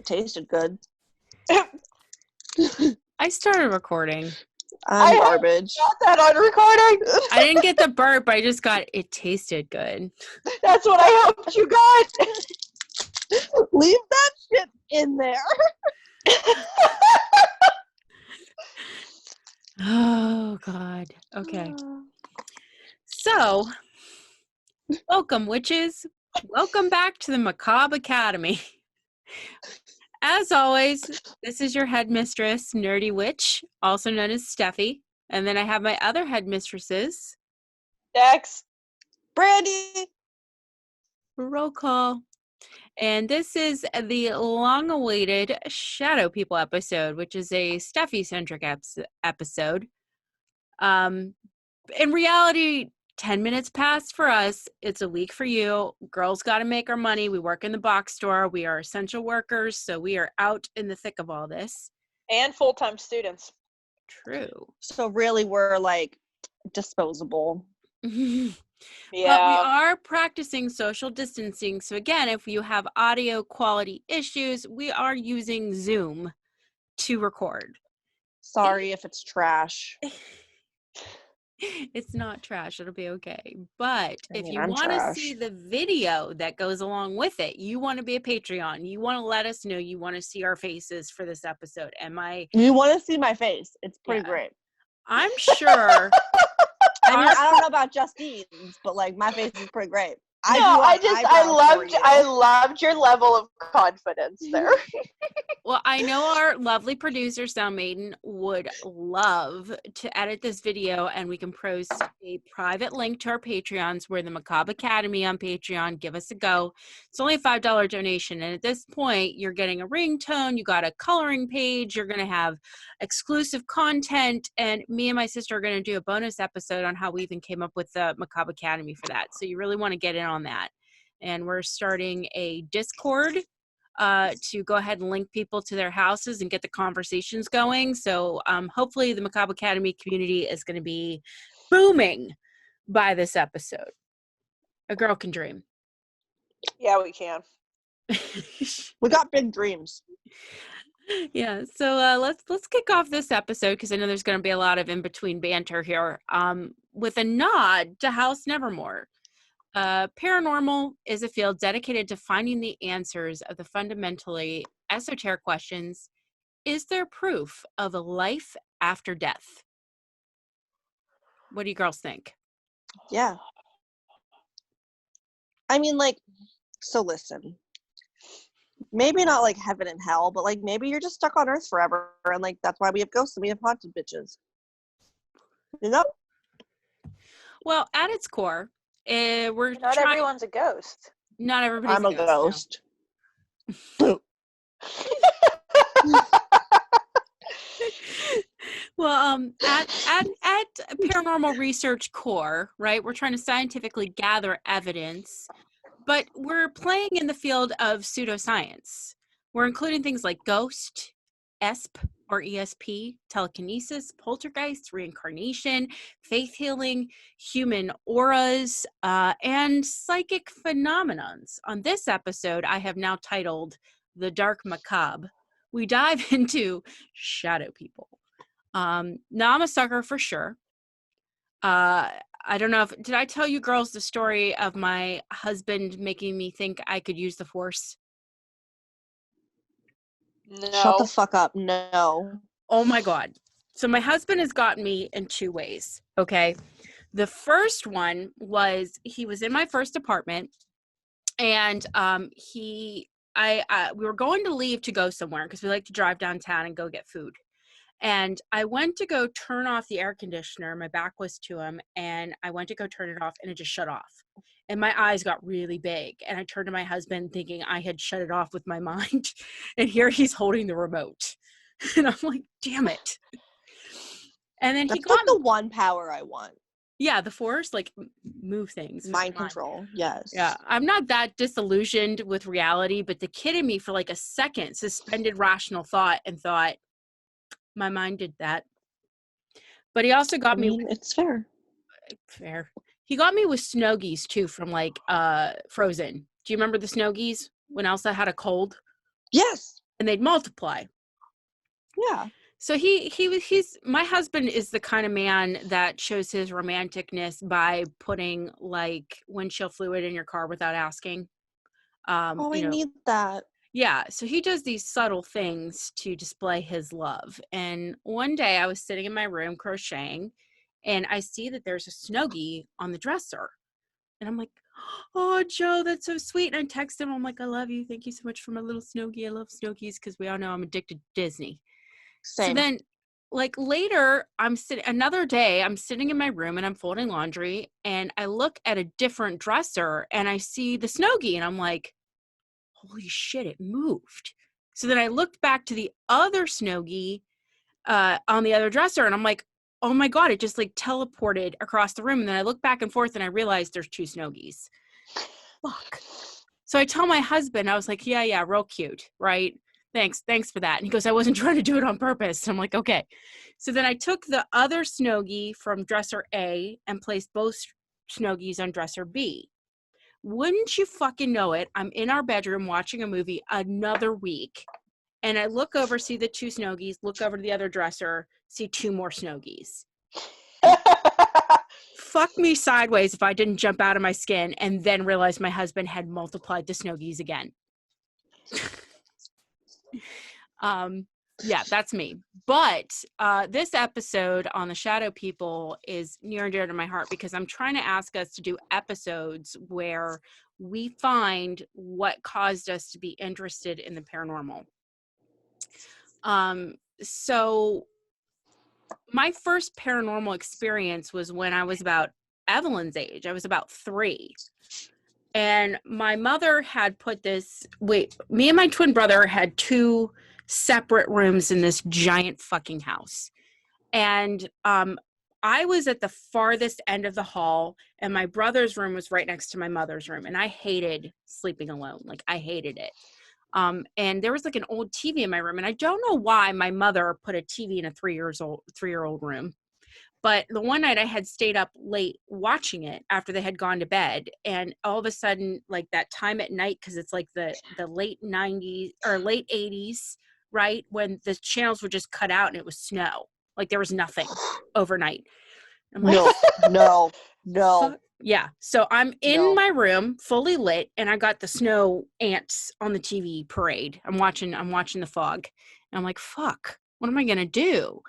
it tasted good. I started recording. I'm garbage. Got that on recording. I didn't get the burp. I just got it tasted good. That's what I hoped you got. Leave that shit in there. Oh, God. Okay. So, welcome, witches. Welcome back to the Macabre Academy. As always, this is your headmistress, Nerdy Witch, also known as Steffi. And then I have my other headmistresses. Dex. Brandy. Roll call. And this is the long-awaited Shadow People episode, which is a Steffi-centric episode. In reality, 10 minutes passed for us. It's a week for you. Girls got to make our money. We work in the box store. We are essential workers, so we are out in the thick of all this. And full-time students. True. So really we're like disposable. Yeah. But we are practicing social distancing. So again, if you have audio quality issues, we are using Zoom to record. Sorry if it's trash. It's not trash. It'll be okay. But if you I'm want to trash. see the video that goes along with it, you want to be a Patreon. You want to let us know you want to see our faces for this episode. You want to see my face? It's pretty great. I'm sure. I mean, I don't know about Justine's, but like my face is pretty great. I loved your level of confidence there. Well, I know our lovely producer, Sound Maiden, would love to edit this video, and we can post a private link to our Patreons. We're the Macabre Academy on Patreon. Give us a go. It's only a $5 donation, and at this point, you're getting a ringtone, you got a coloring page, you're going to have exclusive content, and me and my sister are going to do a bonus episode on how we even came up with the Macabre Academy for that. So you really want to get in on that. And we're starting a Discord to go ahead and link people to their houses and get the conversations going. So hopefully the Macabre Academy community is going to be booming by this episode. A girl can dream. Yeah, we can. We got big dreams. Yeah, so let's kick off this episode because I know there's going to be a lot of in-between banter here with a nod to House Nevermore. Paranormal is a field dedicated to finding the answers of the fundamentally esoteric questions. Is there proof of a life after death? What do you girls think? Yeah. I mean, like, so listen. Maybe not like heaven and hell, but like maybe you're just stuck on Earth forever, and like that's why we have ghosts and we have haunted bitches. You know? Well, at its core, we're Not everyone's a ghost. Not everybody's I'm a ghost. No. Well, at Paranormal Research Core, right, we're trying to scientifically gather evidence, but we're playing in the field of pseudoscience. We're including things like ghost, ESP or ESP, telekinesis, poltergeist, reincarnation, faith healing, human auras, and psychic phenomenons. On this episode, I have now titled The Dark Macabre. We dive into shadow people. Now, I'm a sucker for sure. I don't know did I tell you girls the story of my husband making me think I could use the Force? No. Shut the fuck up. No. Oh my God. So my husband has gotten me in two ways. Okay. The first one was he was in my first apartment and we were going to leave to go somewhere because we like to drive downtown and go get food. And I went to go turn off the air conditioner. My back was to him and I went to go turn it off and it just shut off. And my eyes got really big. And I turned to my husband thinking I had shut it off with my mind. And here he's holding the remote. And I'm like, damn it. And then That's he got like the one power I want. Yeah, the Force, like move things. Mind control, yes. Yeah, I'm not that disillusioned with reality, but the kid in me for like a second suspended rational thought and thought, my mind did that. But he also got me. It's fair. Fair. He got me with Snowgies too from like Frozen. Do you remember the Snowgies when Elsa had a cold? Yes. and they'd multiply. Yeah. So he's my husband is the kind of man that shows his romanticness by putting like windshield fluid in your car without asking. Oh, I You know, need that. yeah. So he does these subtle things to display his love. And one day I was sitting in my room crocheting, and I see that there's a Snuggie on the dresser, and I'm like, "Oh, Joe, that's so sweet." And I text him, I'm like, "I love you. Thank you so much for my little Snuggie. I love Snuggies," because we all know I'm addicted to Disney. So Same. then, like later, another day, I'm sitting in my room and I'm folding laundry, and I look at a different dresser and I see the Snuggie, and I'm like, holy shit, it moved. So then I looked back to the other Snuggie on the other dresser, and I'm like, oh my God, it just like teleported across the room. And then I look back and forth and I realized there's 2 Snuggies. Fuck. So I tell my husband, I was like, yeah, real cute, right? Thanks for that. And he goes, I wasn't trying to do it on purpose. I'm like, okay. So then I took the other Snuggie from dresser A and placed both Snuggies on dresser B. Wouldn't you fucking know it, I'm in our bedroom watching a movie another week, and I look over, see the 2 Snuggies, look over to the other dresser, see 2 more Snuggies. Fuck me sideways if I didn't jump out of my skin and then realize my husband had multiplied the Snuggies again. Yeah, that's me. But this episode on the Shadow People is near and dear to my heart because I'm trying to ask us to do episodes where we find what caused us to be interested in the paranormal. So my first paranormal experience was when I was about Evelyn's age. I was about 3. And my mother had put me and my twin brother had 2 separate rooms in this giant fucking house. And I was at the farthest end of the hall, and my brother's room was right next to my mother's room. And I hated sleeping alone. Like, I hated it. And there was like an old TV in my room. And I don't know why my mother put a TV in a 3-year-old room. But the one night I had stayed up late watching it after they had gone to bed. And all of a sudden, like that time at night, because it's like the late 90s or late 80s, right? When the channels were just cut out and it was snow. Like there was nothing overnight. I'm like, No. Yeah. So I'm in my room fully lit, and I got the snow ants on the TV parade. I'm watching the fog. And I'm like, fuck, what am I going to do?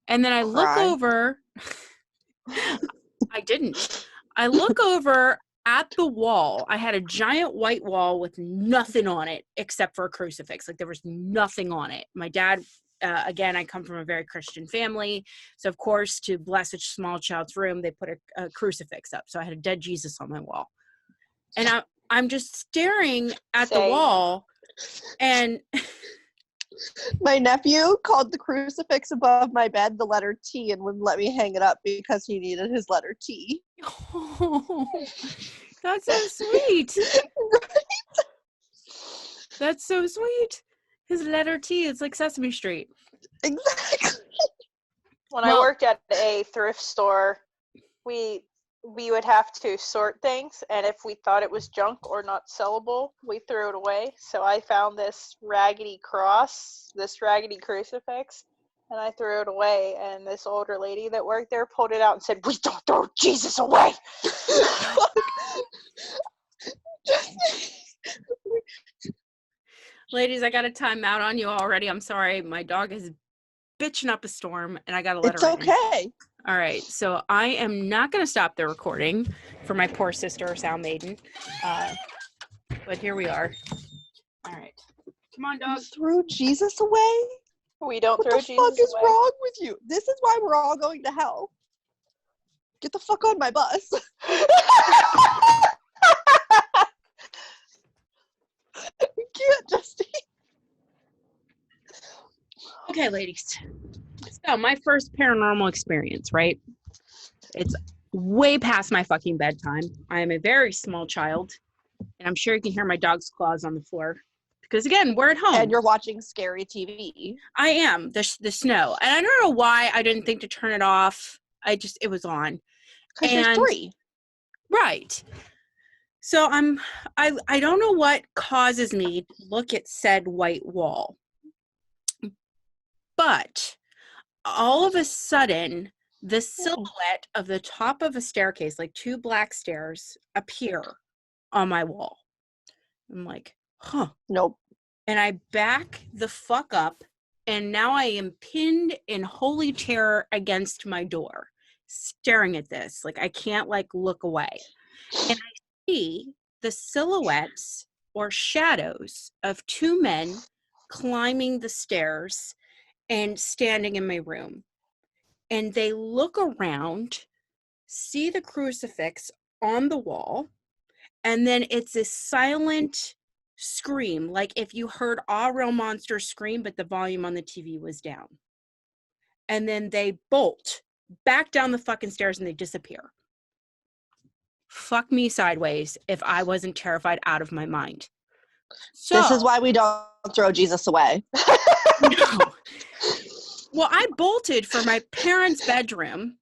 And then I look over. I didn't. I look over at the wall. I had a giant white wall with nothing on it except for a crucifix. Like there was nothing on it. My dad, again, I come from a very Christian family. So of course, to bless a small child's room, they put a crucifix up. So I had a dead Jesus on my wall. And I'm just staring at the wall, and my nephew called the crucifix above my bed the letter T and wouldn't let me hang it up because he needed his letter T. Oh, that's so sweet. That's so sweet. His letter T is like Sesame Street. Exactly. When I worked at a thrift store, we would have to sort things, and if we thought it was junk or not sellable, we threw it away. So I found this raggedy cross, this raggedy crucifix, and I threw it away. And this older lady that worked there pulled it out and said, "We don't throw Jesus away." Ladies, I got a timeout on you already. I'm sorry. My dog is bitching up a storm, and I got to let her in. It's okay. All right, so I am not going to stop the recording for my poor sister, Sound Maiden. But here we are. All right. Come on, dog. You threw Jesus away? We don't throw Jesus away. What the fuck is wrong with you? This is why we're all going to hell. Get the fuck on my bus. You can't, Justine. Okay, ladies. So my first paranormal experience, right? It's way past my fucking bedtime. I am a very small child, and I'm sure you can hear my dog's claws on the floor. Because again, we're at home. And you're watching scary TV. I am. The snow. And I don't know why I didn't think to turn it off. It was on. Because you're 3. Right. So I don't know what causes me to look at said white wall. But all of a sudden, the silhouette of the top of a staircase, like 2 black stairs, appear on my wall. I'm like, huh. Nope. And I back the fuck up, and now I am pinned in holy terror against my door, staring at this. Like, I can't, like, look away. And I see the silhouettes or shadows of 2 men climbing the stairs and standing in my room. And they look around, see the crucifix on the wall, and then it's a silent scream, like if you heard a real monster scream, but the volume on the TV was down. And then they bolt back down the fucking stairs and they disappear. Fuck me sideways if I wasn't terrified out of my mind. So, This is why we don't throw Jesus away. no. Well, I bolted for my parents' bedroom.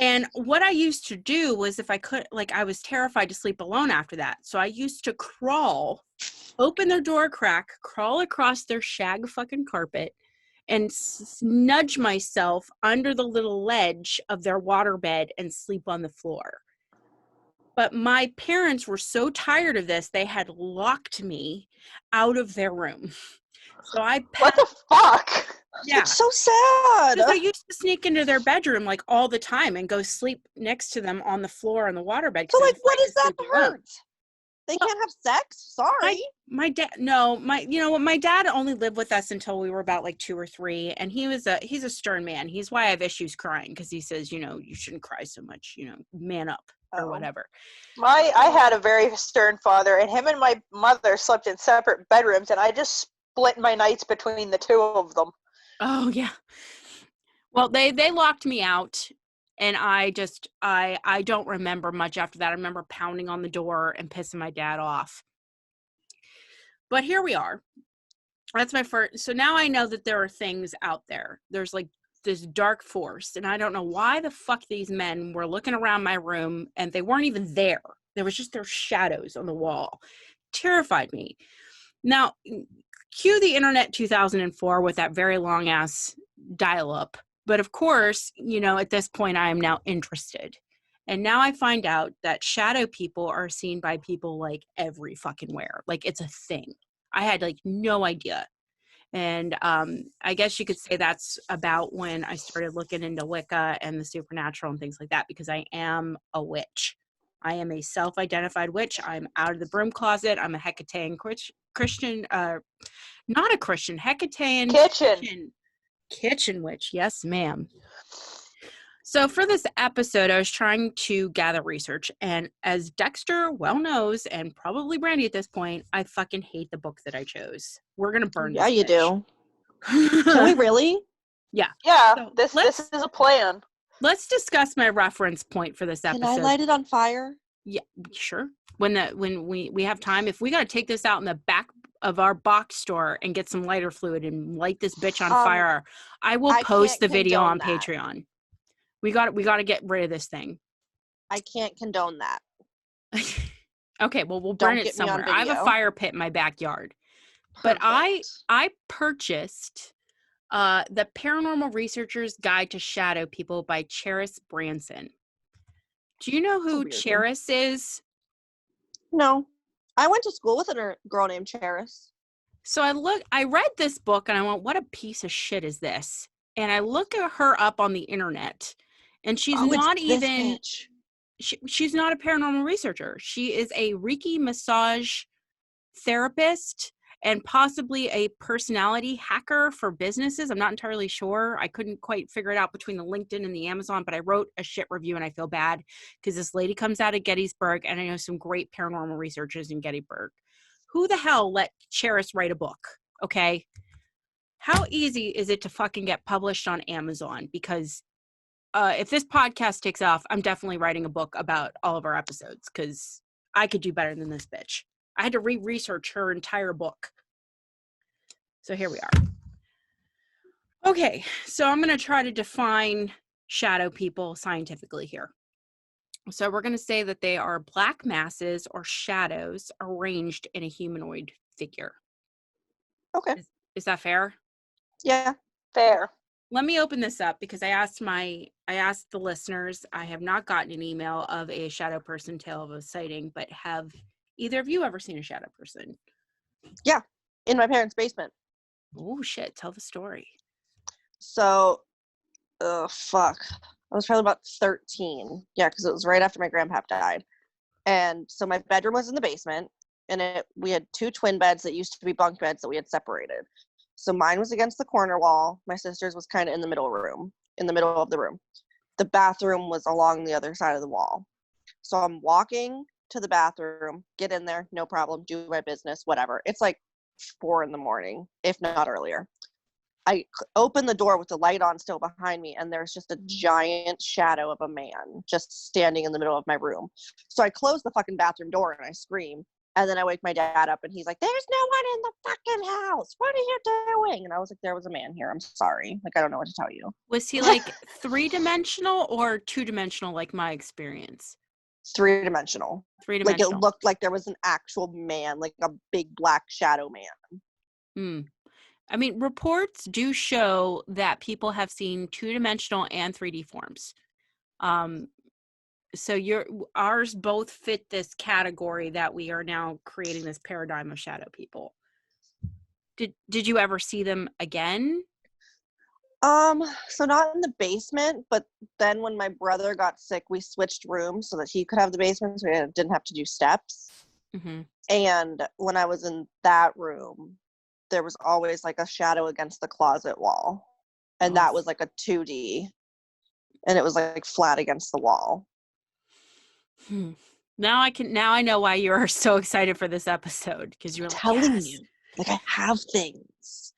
And what I used to do was, if I could, like, I was terrified to sleep alone after that. So I used to crawl, open their door crack, crawl across their shag fucking carpet, and nudge myself under the little ledge of their waterbed and sleep on the floor. But my parents were so tired of this, they had locked me out of their room. So I What the fuck? yeah. It's so sad. Because I used to sneak into their bedroom like all the time and go sleep next to them on the floor on the waterbed. So, like, what does that hurt? hurt? They can't have sex? Sorry. My dad, no, my dad only lived with us until we were about like 2 or 3, and he's a stern man. He's why I have issues crying, because he says, you shouldn't cry so much, man up or whatever. I had a very stern father, and him and my mother slept in separate bedrooms, and I just split my nights between the 2 of them. Oh yeah. Well, they locked me out, and I don't remember much after that. I remember pounding on the door and pissing my dad off. But here we are. That's my first. So now I know that there are things out there. There's like this dark force, and I don't know why the fuck these men were looking around my room, and they weren't even there. There was just their shadows on the wall. Terrified me. Now, cue the internet 2004 with that very long ass dial-up. But of course, at this point, I am now interested. And now I find out that shadow people are seen by people like every fucking where. Like, it's a thing. I had like no idea. And I guess you could say that's about when I started looking into Wicca and the supernatural and things like that, because I am a witch. I am a self-identified witch. I'm out of the broom closet. I'm a Hecatean Christian, not a Christian, Hecatean kitchen witch. Yes, ma'am. So for this episode, I was trying to gather research, and as Dexter well knows, and probably Brandy at this point, I fucking hate the book that I chose. We're gonna burn this. Yeah, you bitch. do. Can we really? Yeah. Yeah, So this is a plan. Let's discuss my reference point for this episode. Can I light it on fire? Yeah, sure. When we have time, if we gotta take this out in the back of our box store and get some lighter fluid and light this bitch on fire, I will post the video on Patreon. We got to get rid of this thing. I can't condone that. Okay, well, we'll burn it somewhere. I have a fire pit in my backyard. But I purchased The Paranormal Researcher's Guide to Shadow People by Cheris Branson. Do you know who Cheris is? No. I went to school with a girl named Cheris. So I read this book and I went, what a piece of shit is this? And I look at her up on the internet, and she's not even, she's not a paranormal researcher. She is a Reiki massage therapist and possibly a personality hacker for businesses. I'm not entirely sure. I couldn't quite figure it out between the LinkedIn and the Amazon, but I wrote a shit review, and I feel bad because this lady comes out of Gettysburg, and I know some great paranormal researchers in Gettysburg. Who the hell let Cheris write a book? Okay. How easy is it to fucking get published on Amazon? Because if this podcast takes off, I'm definitely writing a book about all of our episodes, because I could do better than this bitch. I had to research her entire book. So here we are. Okay, so I'm going to try to define shadow people scientifically here. So we're going to say that they are black masses or shadows arranged in a humanoid figure. Okay. Is that fair? Yeah. Fair. Let me open this up because I asked the listeners. I have not gotten an email of a shadow person tale of a sighting, but have either of you ever seen a shadow person? Yeah, in my parents' basement. Oh shit, tell the story. So, fuck. I was probably about 13. Yeah, because it was right after my grandpa died. And so my bedroom was in the basement, and we had 2 twin beds that used to be bunk beds that we had separated. So mine was against the corner wall. My sister's was kind of in the middle of the room. The bathroom was along the other side of the wall. So I'm walking to the bathroom, get in there, no problem, do my business, whatever. It's like 4 a.m, if not earlier. I open the door with the light on still behind me, and there's just a giant shadow of a man just standing in the middle of my room. So I close the fucking bathroom door and I scream. And then I wake my dad up and he's like, "There's no one in the fucking house. What are you doing?" And I was like, "There was a man here. I'm sorry. Like, I don't know what to tell you." Was he like 3-dimensional or 2-dimensional like my experience? 3-dimensional. Like, it 3-dimensional. looked like there was an actual man, like a big black shadow man. I mean, reports do show that people have seen 2-dimensional and 3D forms. So ours both fit this category that we are now creating this paradigm of shadow people. Did you ever see them again? So not in the basement, but then when my brother got sick, we switched rooms so that he could have the basement, so we didn't have to do steps. Mm-hmm. And when I was in that room, there was always like a shadow against the closet wall, and that was like a 2D, and it was like flat against the wall. Now I know why you are so excited for this episode, because you're telling you, like, I have things.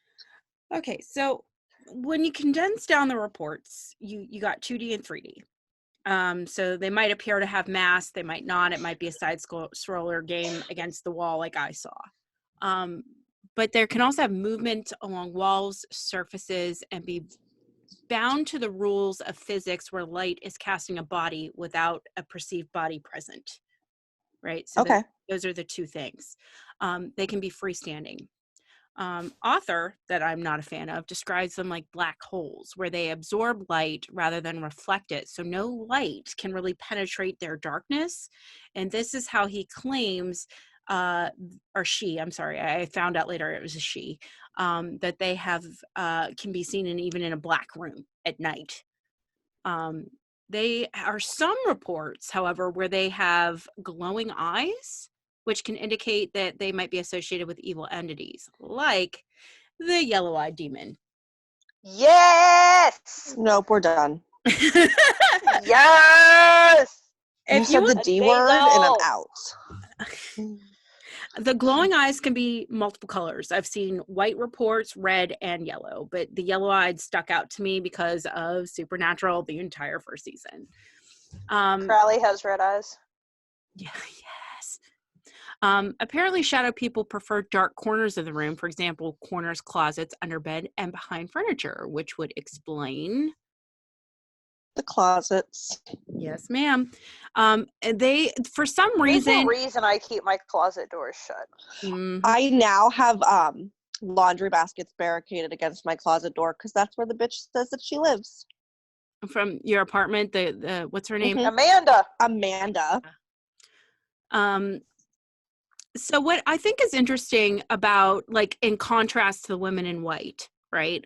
Okay, so when you condense down the reports, you got 2D and 3D. So they might appear to have mass, they might not. It might be a side scroller game against the wall like I saw. But there can also have movement along walls, surfaces, and be bound to the rules of physics where light is casting a body without a perceived body present. Right? So okay. Those are the two things. They can be freestanding. Author, that I'm not a fan of, describes them like black holes where they absorb light rather than reflect it. So no light can really penetrate their darkness. And this is how he claims, or she, I'm sorry, I found out later it was a she, that they have, can be seen even in a black room at night. They are some reports, however, where they have glowing eyes, which can indicate that they might be associated with evil entities, like the yellow-eyed demon. Yes! Nope, we're done. Yes! You said the D word, and I'm out. The glowing eyes can be multiple colors. I've seen white reports, red, and yellow, but the yellow-eyed stuck out to me because of Supernatural the entire first season. Crowley has red eyes. Yeah, yes. Apparently, shadow people prefer dark corners of the room, for example, corners, closets, under bed, and behind furniture, which would explain the closets. Yes, ma'am. They, for some There's reason, a reason I keep my closet doors shut. Mm-hmm. I now have laundry baskets barricaded against my closet door because that's where the bitch says that she lives. From your apartment, the what's her name? Mm-hmm. Amanda. So what I think is interesting about, like, in contrast to the women in white, right?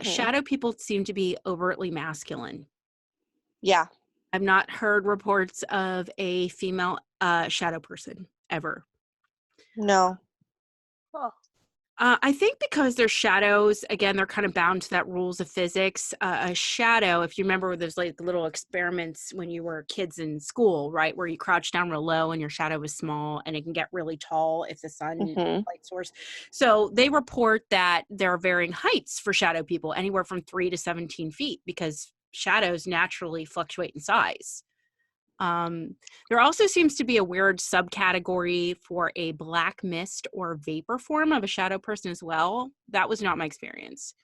Shadow people seem to be overtly masculine. Yeah. I've not heard reports of a female shadow person ever. No. Oh. I think because they're shadows, again, they're kind of bound to that rules of physics. A shadow, if you remember, there's like little experiments when you were kids in school, right, where you crouch down real low and your shadow is small, and it can get really tall if the sun light source. So they report that there are varying heights for shadow people, anywhere from 3 to 17 feet, because shadows naturally fluctuate in size. There also seems to be a weird subcategory for a black mist or vapor form of a shadow person as well. That was not my experience.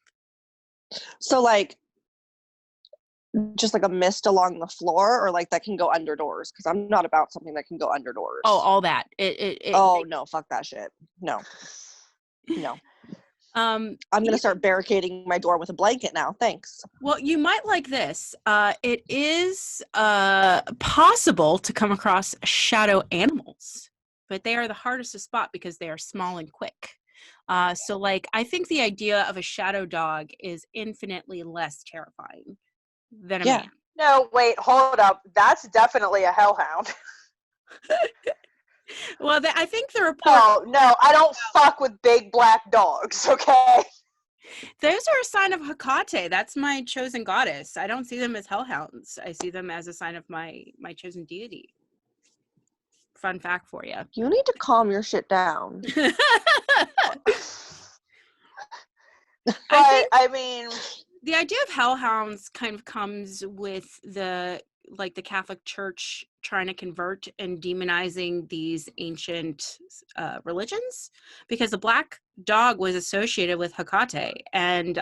So, like, just like a mist along the floor, or like that can go under doors? Because I'm not about something that can go under doors. Oh, all that. No, fuck that shit. No. I'm going to start barricading my door with a blanket now. Thanks. Well, you might like this. It is possible to come across shadow animals, but they are the hardest to spot because they are small and quick. So, like, I think the idea of a shadow dog is infinitely less terrifying than a man. No, wait, hold up. That's definitely a hellhound. Well, I think the report... No, I don't fuck with big black dogs, okay? Those are a sign of Hecate. That's my chosen goddess. I don't see them as hellhounds. I see them as a sign of my chosen deity. Fun fact for you. You need to calm your shit down. I mean, the idea of hellhounds kind of comes with the Catholic Church trying to convert and demonizing these ancient religions, because the black dog was associated with Hecate, and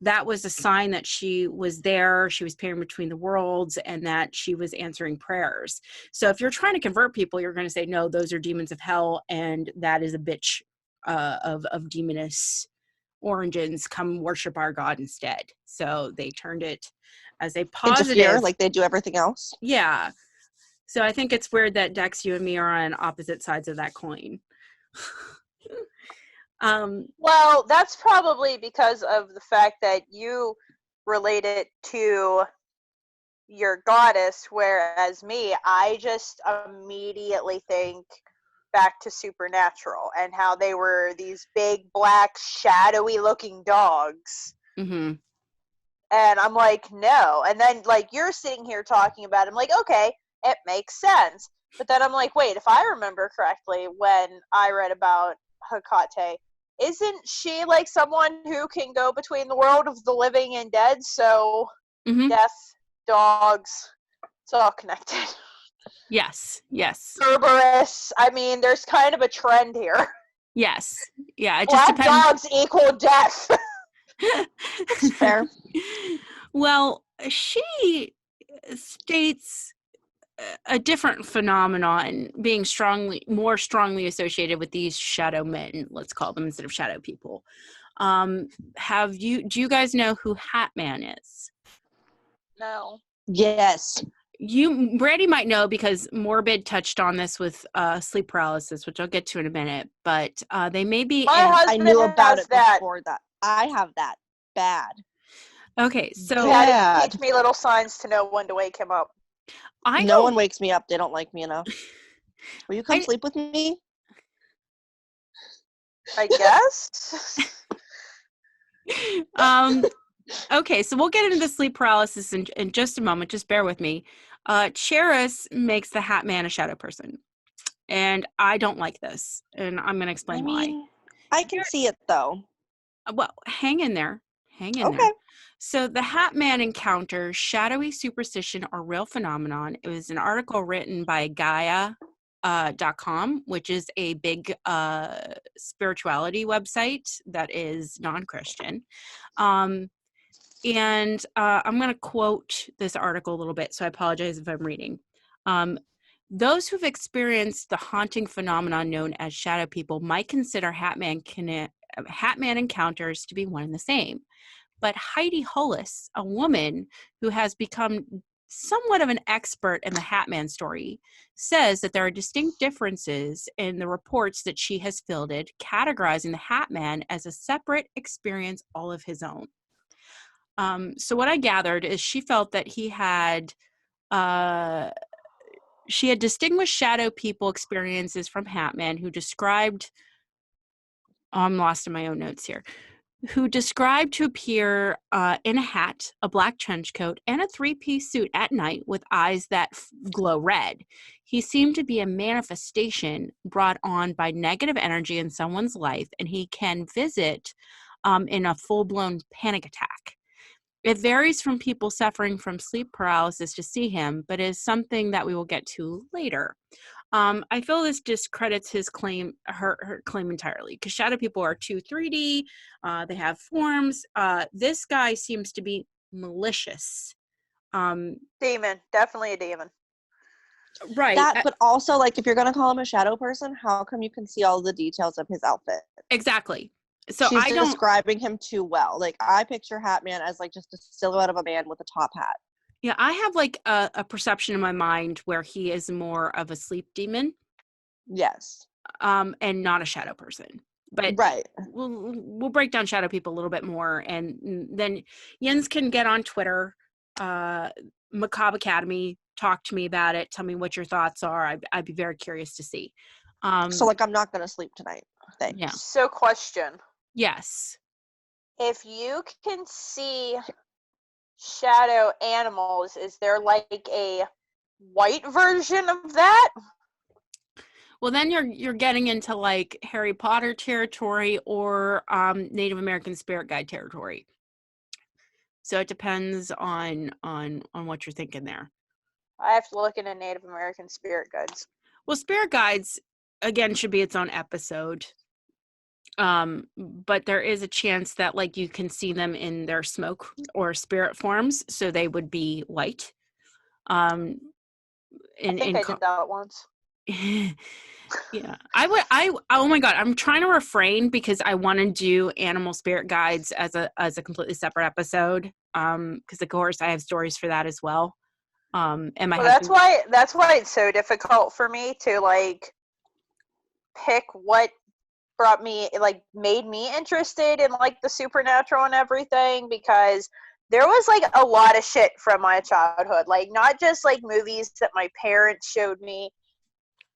that was a sign that she was there, she was peering between the worlds, and that she was answering prayers. So if you're trying to convert people, you're going to say, no, those are demons of hell, and that is a bitch of demoness origins, come worship our god instead. So they turned it as a positive, interfere like they do everything else. Yeah. So I think it's weird that Dex, you and me are on opposite sides of that coin. Well, that's probably because of the fact that you relate it to your goddess, whereas me, I just immediately think back to Supernatural and how they were these big, black, shadowy looking dogs. Mm-hmm. And I'm like, no. And then, like, you're sitting here talking about it. I'm like, okay, it makes sense. But then I'm like, wait, if I remember correctly, when I read about Hecate, isn't she, like, someone who can go between the world of the living and dead? So, death, dogs, it's all connected. Yes. Cerberus. I mean, there's kind of a trend here. Yes. Yeah, it Black just depends. dogs equal death. That's fair. Well, she states a different phenomenon being more strongly associated with these shadow men, let's call them, instead of shadow people. Do you guys know who Hat Man is? No. Yes. Brady might know because Morbid touched on this with sleep paralysis, which I'll get to in a minute, but they may be... I knew about it before that. I have that bad. Okay, so... He had to teach me little signs to know when to wake him up. No one wakes me up. They don't like me enough. Will you come sleep with me? I guess. Okay, so we'll get into the sleep paralysis in just a moment. Just bear with me. Cheris makes the Hat Man a shadow person, and I don't like this, and I'm going to explain why. I can see it, though. Well, hang in there. Okay. So the Hat Man encounter, shadowy superstition or real phenomenon. It was an article written by Gaia.com, which is a big spirituality website that is non-Christian. And I'm going to quote this article a little bit, so I apologize if I'm reading. Those who've experienced the haunting phenomenon known as shadow people might consider Hat Man encounters to be one and the same. But Heidi Hollis, a woman who has become somewhat of an expert in the Hat Man story, says that there are distinct differences in the reports that she has fielded, categorizing the Hat Man as a separate experience all of his own. So what I gathered is she felt that she had distinguished shadow people experiences from Hat Man, who described... I'm lost in my own notes here. Who described to appear in a hat, a black trench coat, and a three-piece suit at night with eyes that glow red. He seemed to be a manifestation brought on by negative energy in someone's life, and he can visit in a full-blown panic attack. It varies from people suffering from sleep paralysis to see him, but is something that we will get to later. I feel this discredits her claim entirely, because shadow people are 3D. They have forms. This guy seems to be malicious. Demon, definitely a demon. Right. But also, like, if you're gonna call him a shadow person, how come you can see all the details of his outfit? Exactly. So She's I don't. describing him too well. Like, I picture Hat Man as like just a silhouette of a man with a top hat. Yeah, I have like a perception in my mind where he is more of a sleep demon, Yes. and not a shadow person. But Right. we'll break down shadow people a little bit more, and then Jens can get on Twitter, Macabre Academy, talk to me about it, tell me what your thoughts are. I'd be very curious to see. So, like, I'm not going to sleep tonight. Thanks. Yeah. So, question. Yes. If you can see shadow animals, is there like a white version of that? Well, then you're getting into like Harry Potter territory or Native American spirit guide territory. So it depends on what you're thinking there. I have to look into Native American spirit guides. Well, spirit guides again should be its own episode. But there is a chance that like you can see them in their smoke or spirit forms, so they would be white. I think I did that once. Yeah, oh my god, I'm trying to refrain because I want to do animal spirit guides as a completely separate episode, because of course I have stories for that as well. And my husband, that's why it's so difficult for me to like pick what made me interested in like the supernatural and everything, because there was like a lot of shit from my childhood, like not just like movies that my parents showed me,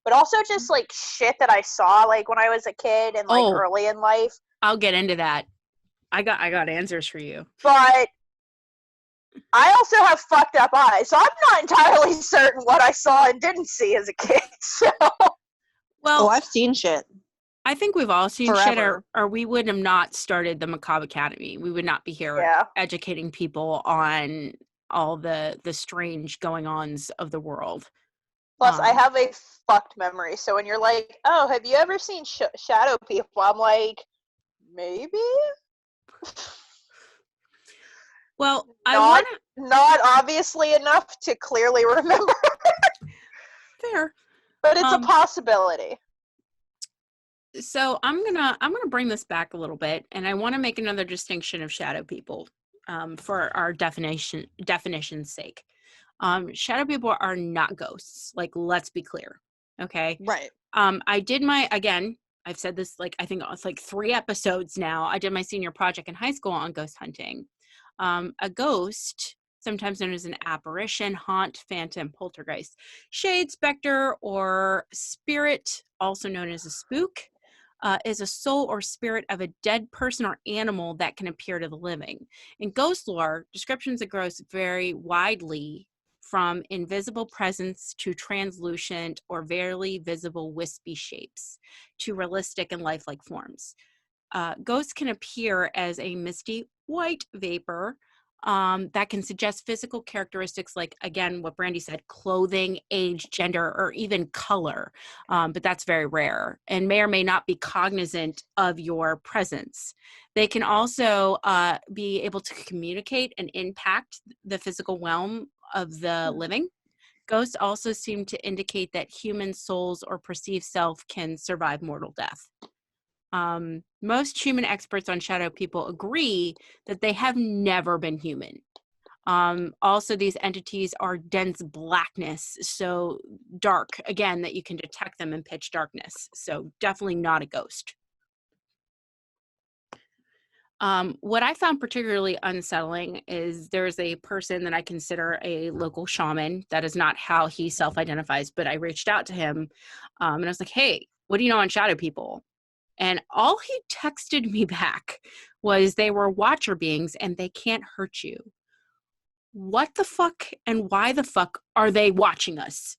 but also just like shit that I saw like when I was a kid and like early in life. I'll get into that. I got answers for you. But I also have fucked up eyes, so I'm not entirely certain what I saw and didn't see as a kid. So, well, I've seen shit. I think we've all seen Forever. shit, or we would have not started the Macabre Academy. We would not be here educating people on all the strange going-ons of the world. Plus, I have a fucked memory. So when you're like, "Oh, have you ever seen shadow people?" I'm like, maybe. Well, not obviously enough to clearly remember. Fair, but it's a possibility. So I'm gonna bring this back a little bit, and I want to make another distinction of shadow people, for our definition's sake. Shadow people are not ghosts. Like, let's be clear, okay? Right. I did I've said this like I think it's like 3 episodes now. I did my senior project in high school on ghost hunting. A ghost, sometimes known as an apparition, haunt, phantom, poltergeist, shade, specter, or spirit, also known as a spook, is a soul or spirit of a dead person or animal that can appear to the living. In ghost lore, descriptions of ghosts vary widely from invisible presence to translucent or barely visible wispy shapes to realistic and lifelike forms. Ghosts can appear as a misty white vapor that can suggest physical characteristics like, again, what Brandy said, clothing, age, gender, or even color. But that's very rare and may or may not be cognizant of your presence. They can also be able to communicate and impact the physical realm of the living. Ghosts also seem to indicate that human souls or perceived self can survive mortal death. Most human experts on shadow people agree that they have never been human. Also, these entities are dense blackness, so dark, again, that you can detect them in pitch darkness. So definitely not a ghost. What I found particularly unsettling is there's a person that I consider a local shaman. That is not how he self-identifies, but I reached out to him and I was like, hey, what do you know on shadow people? And all he texted me back was they were watcher beings and they can't hurt you. What the fuck and why the fuck are they watching us?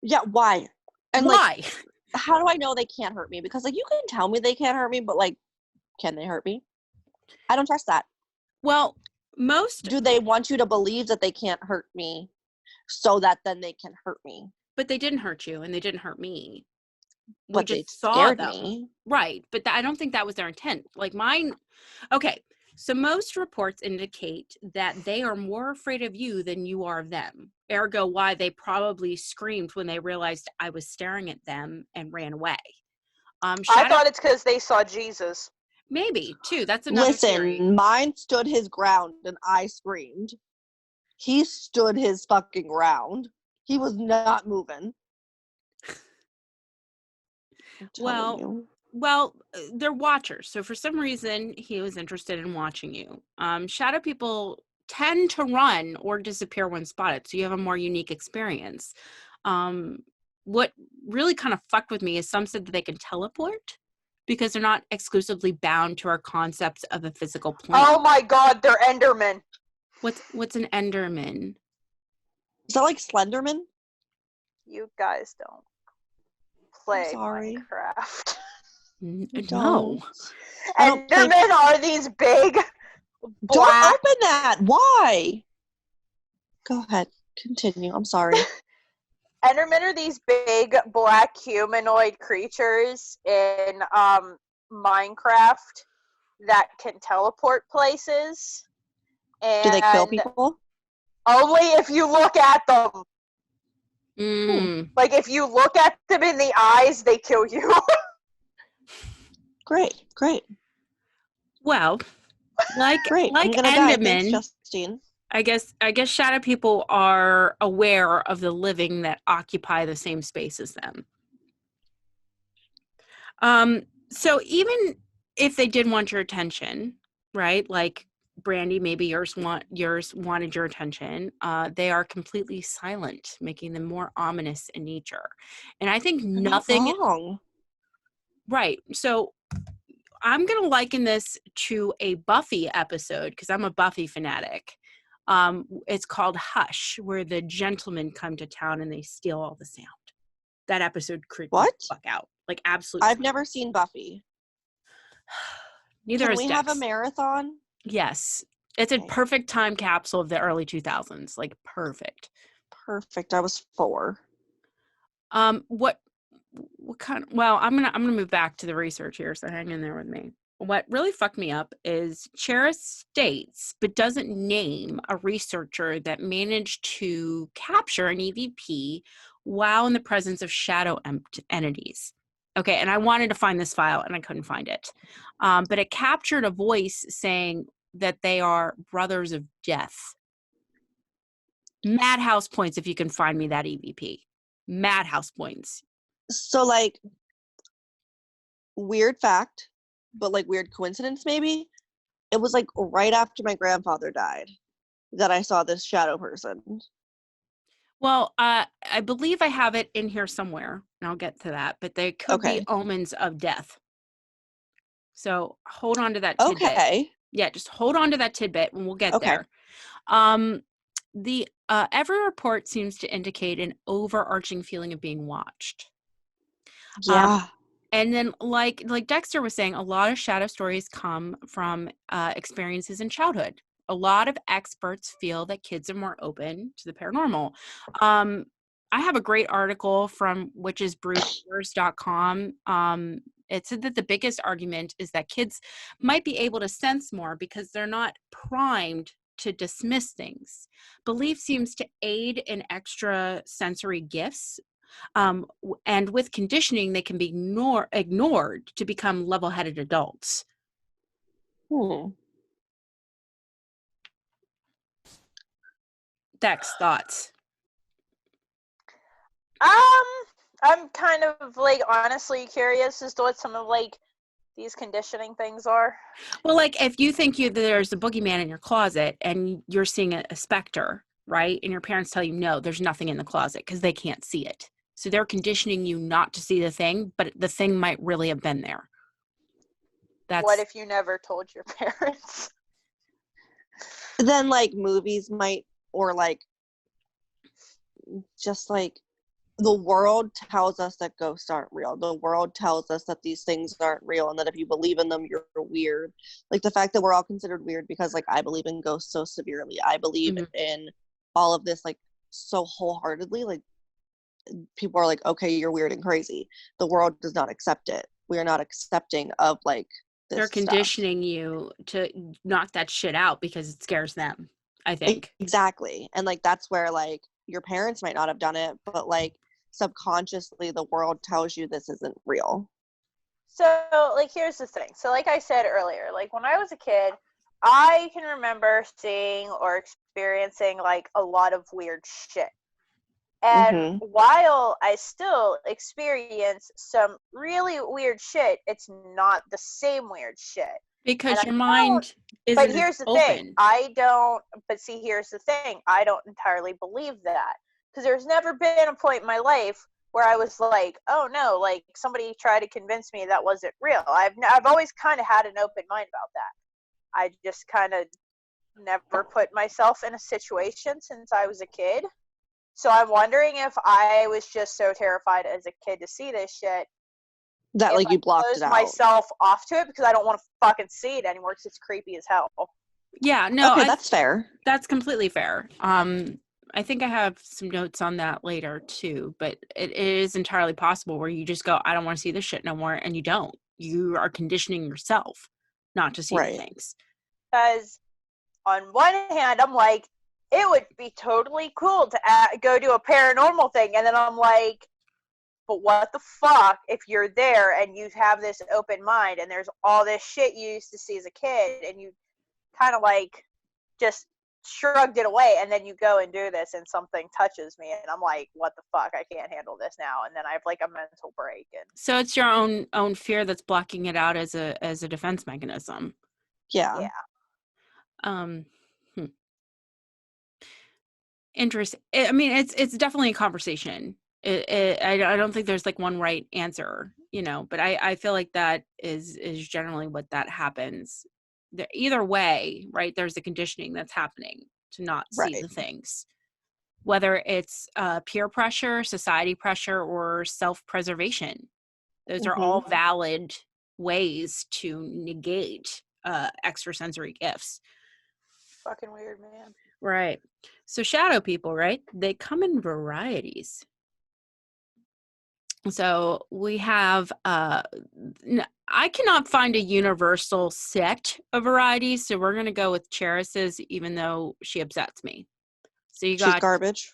Yeah, why? And why? Like, how do I know they can't hurt me? Because like you can tell me they can't hurt me, but like, can they hurt me? I don't trust that. Well, do they want you to believe that they can't hurt me so that then they can hurt me? But they didn't hurt you and they didn't hurt me. But we just saw them. Right. But I don't think that was their intent. Like mine. Okay. So most reports indicate that they are more afraid of you than you are of them. Ergo, why they probably screamed when they realized I was staring at them and ran away. I thought it's because they saw Jesus. Maybe, too. That's another theory. Listen, mine stood his ground and I screamed. He stood his fucking ground. He was not moving. Well, they're watchers. So for some reason, he was interested in watching you. Shadow people tend to run or disappear when spotted, so you have a more unique experience. What really kind of fucked with me is some said that they can teleport because they're not exclusively bound to our concepts of a physical plane. Oh my god, they're Endermen. What's an Enderman? Is that like Slenderman? You guys don't play Minecraft. No. Endermen are these big black... Don't open that! Why? Go ahead. Continue. I'm sorry. Endermen are these big black humanoid creatures in Minecraft that can teleport places. And do they kill people? Only if you look at them. Mm. Like, if you look at them in the eyes, they kill you. Great. Well, like I'm gonna Endermen, die. Thanks, Justine. I guess shadow people are aware of the living that occupy the same space as them. So even if they did want your attention, right? Like Brandy, maybe yours wanted your attention. They are completely silent, making them more ominous in nature. And I think nothing wrong. Right. So I'm going to liken this to a Buffy episode because I'm a Buffy fanatic. It's called Hush, where the gentlemen come to town and they steal all the sound. That episode creeped me the fuck out. Like, absolutely. I've never seen Buffy. Neither Can is we Dex. have a marathon? Yes. It's a perfect time capsule of the early 2000s. Like, perfect. Perfect. I was 4. What kind of, well, I'm gonna move back to the research here, so hang in there with me. What really fucked me up is Cheris states, but doesn't name a researcher that managed to capture an EVP while in the presence of shadow entities. Okay, and I wanted to find this file and I couldn't find it. But it captured a voice saying that they are brothers of death. Madhouse points if you can find me that EVP. Madhouse points. So, like, weird fact, but like weird coincidence maybe. It was like right after my grandfather died that I saw this shadow person. Well, I believe I have it in here somewhere, and I'll get to that. But they could be omens of death. So hold on to that tidbit. Okay. Yeah, just hold on to that tidbit, and we'll get there. The every report seems to indicate an overarching feeling of being watched. Yeah. And then, like Dexter was saying, a lot of shadow stories come from experiences in childhood. A lot of experts feel that kids are more open to the paranormal. I have a great article from witchesbrewers.com. It said that the biggest argument is that kids might be able to sense more because they're not primed to dismiss things. Belief seems to aid in extra sensory gifts. And with conditioning, they can be ignored to become level-headed adults. Dex, thoughts? I'm kind of like honestly curious as to what some of like these conditioning things are. Well, like if you think there's a boogeyman in your closet and you're seeing a specter, right? And your parents tell you, no, there's nothing in the closet because they can't see it. So they're conditioning you not to see the thing, but the thing might really have been there. What if you never told your parents? Then like movies might, or like just like the world tells us that ghosts aren't real. The world tells us that these things aren't real and that if you believe in them, you're weird. Like the fact that we're all considered weird because like I believe in ghosts so severely. I believe in all of this like so wholeheartedly. Like people are like, okay, you're weird and crazy. The world does not accept it. We are not accepting of like this They're conditioning you to knock that shit out because it scares them, I think. Exactly. And like that's where like your parents might not have done it, but like subconsciously the world tells you this isn't real. So, like, here's the thing. So, like I said earlier, like, when I was a kid, I can remember seeing or experiencing, like, a lot of weird shit. And Mm-hmm. while I still experience some really weird shit, it's not the same weird shit. And Because I your don't, mind but isn't as here's the thing. open. But see, here's the thing. I don't entirely believe that. Because there's never been a point in my life where I was like, oh no, like somebody tried to convince me that wasn't real. I've always kind of had an open mind about that. I just kind of never put myself in a situation since I was a kid. So I'm wondering if I was just so terrified as a kid to see this shit, That if like I you blocked it closed out. myself off to it because I don't want to fucking see it anymore because it's creepy as hell. Yeah, no, Okay, that's fair. that's completely fair. I think I have some notes on that later too, but it is entirely possible where you just go, I don't want to see this shit no more, and you don't. You are conditioning yourself not to see the Right. things. Because on one hand, I'm like, it would be totally cool to go do a paranormal thing, and then I'm like, but what the fuck if you're there and you have this open mind and there's all this shit you used to see as a kid and you kind of like just shrugged it away, and then you go and do this and something touches me and I'm like, what the fuck, I can't handle this now, and then I have like a mental break. And So it's your own fear that's blocking it out as a defense mechanism. Yeah. yeah, Um, hmm. Interesting. I mean, it's definitely a conversation. I don't think there's like one right answer, but I feel like that is generally what that happens. Either way, right? There's a conditioning that's happening to not see Right. the things, whether it's peer pressure, society pressure, or self-preservation. Those are all Mm-hmm. valid ways to negate extrasensory gifts. fucking weird, man. Right. So shadow people, right? They come in varieties. So we have I cannot find a universal set of varieties, so we're going to go with Cheris's even though she upsets me. So you She's got garbage.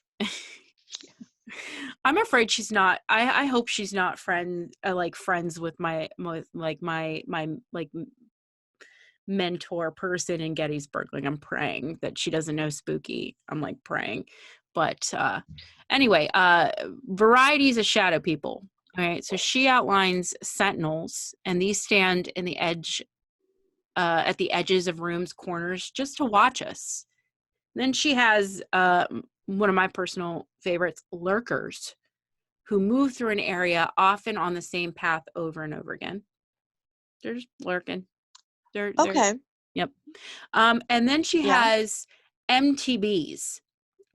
I'm afraid she's not. I hope she's not friends with my mentor person in Gettysburg. Like, I'm praying that she doesn't know spooky. I'm like praying. But anyway, varieties of shadow people. All right. So she outlines sentinels, and these stand in the edge at the edges of rooms, corners, just to watch us. Then she has one of my personal favorites, lurkers, who move through an area often on the same path over and over again. They're just lurking. They're Okay. Yep. And then she Yeah. has MTBs,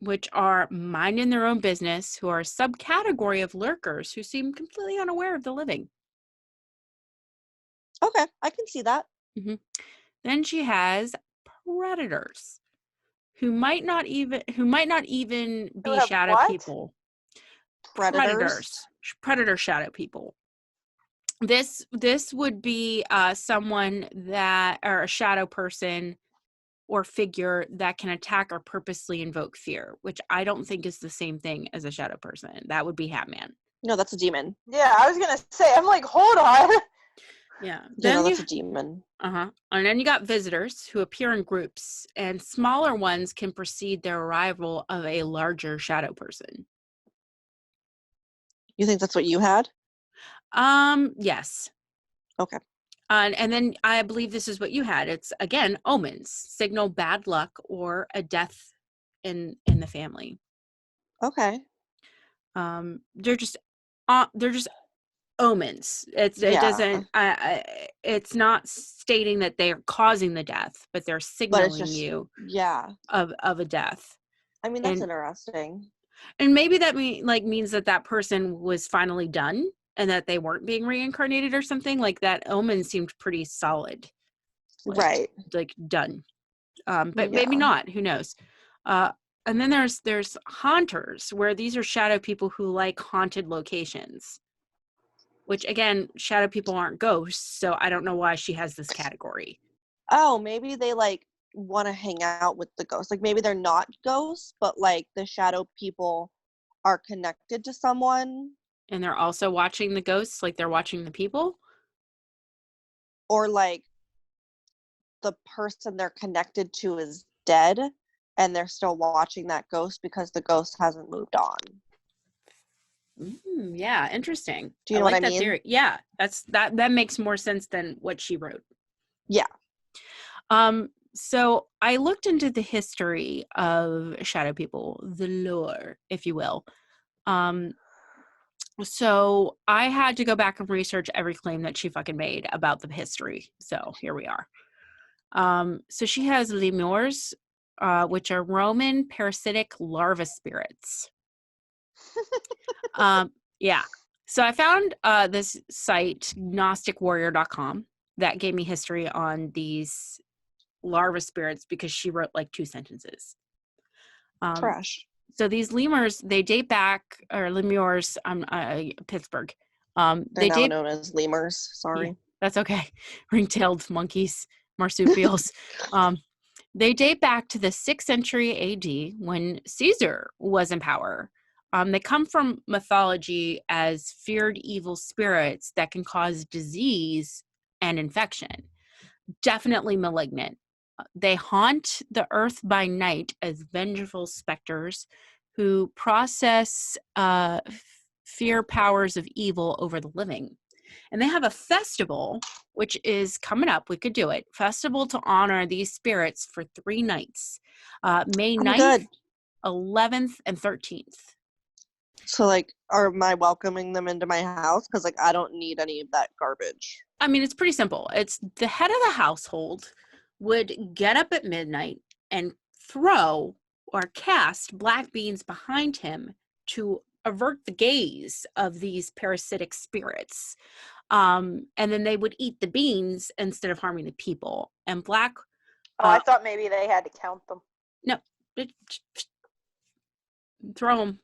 which are minding their own business, who are a subcategory of lurkers who seem completely unaware of the living. Okay. I can see that. Mm-hmm. Then she has predators, who might not even You be have shadow what? Predators. Predator shadow people. This would be someone that, or a shadow person or figure that can attack or purposely invoke fear, which I don't think is the same thing as a shadow person. That would be Hatman. No, that's a demon. Yeah, I was gonna say, I'm like, hold on. Yeah. Yeah, no, Then that's a demon. and then you got visitors who appear in groups, and smaller ones can precede their arrival of a larger shadow person. You think that's what you had? Yes. Okay. And then I believe this is what you had. It's again omens, signal bad luck or a death in the family. Okay. They're just omens. It Yeah. doesn't. It's not stating that they are causing the death, but they're But it's signaling just, you yeah. of a death. I mean, that's interesting. And maybe that means that person was finally done and that they weren't being reincarnated or something. Like, that omen seemed pretty solid. Right. Like done. But maybe Yeah. not. Who knows? And then there's haunters, where these are shadow people who like haunted locations. Which, again, shadow people aren't ghosts, so I don't know why she has this category. Oh, maybe they like want to hang out with the ghosts. Like maybe they're not ghosts, but like the shadow people are connected to someone. And they're also watching the ghosts like they're watching the people. or like the person they're connected to is dead and they're still watching that ghost because the ghost hasn't moved on. Yeah, interesting. Do you know like what I that mean? theory. Yeah, that makes more sense than what she wrote. Yeah. So I looked into the history of shadow people, the lore, if you will. So I had to go back and research every claim that she fucking made about the history. So here we are. So she has lemurs, which are Roman parasitic larva spirits. Yeah. So I found this site, gnosticwarrior.com, that gave me history on these larva spirits because she wrote like 2 sentences. Trash. So these lemurs, they date back, or lemurs, Pittsburgh. They're They now date. known as lemurs. Sorry. Yeah, that's okay. Ring-tailed monkeys, marsupials. They date back to the 6th century AD when Caesar was in power. They come from mythology as feared evil spirits that can cause disease and infection. Definitely malignant. They haunt the earth by night as vengeful specters who process fear powers of evil over the living. And they have a festival, which is coming up. We could do it. Festival to honor these spirits for 3 nights. May 9th, good. 11th, and 13th. So, like, am I welcoming them into my house? Because, like, I don't need any of that garbage. I mean, it's pretty simple. It's the head of the household would get up at midnight and throw or cast black beans behind him to avert the gaze of these parasitic spirits. And then they would eat the beans instead of harming the people. And black... I thought maybe they had to count them. No. Throw them.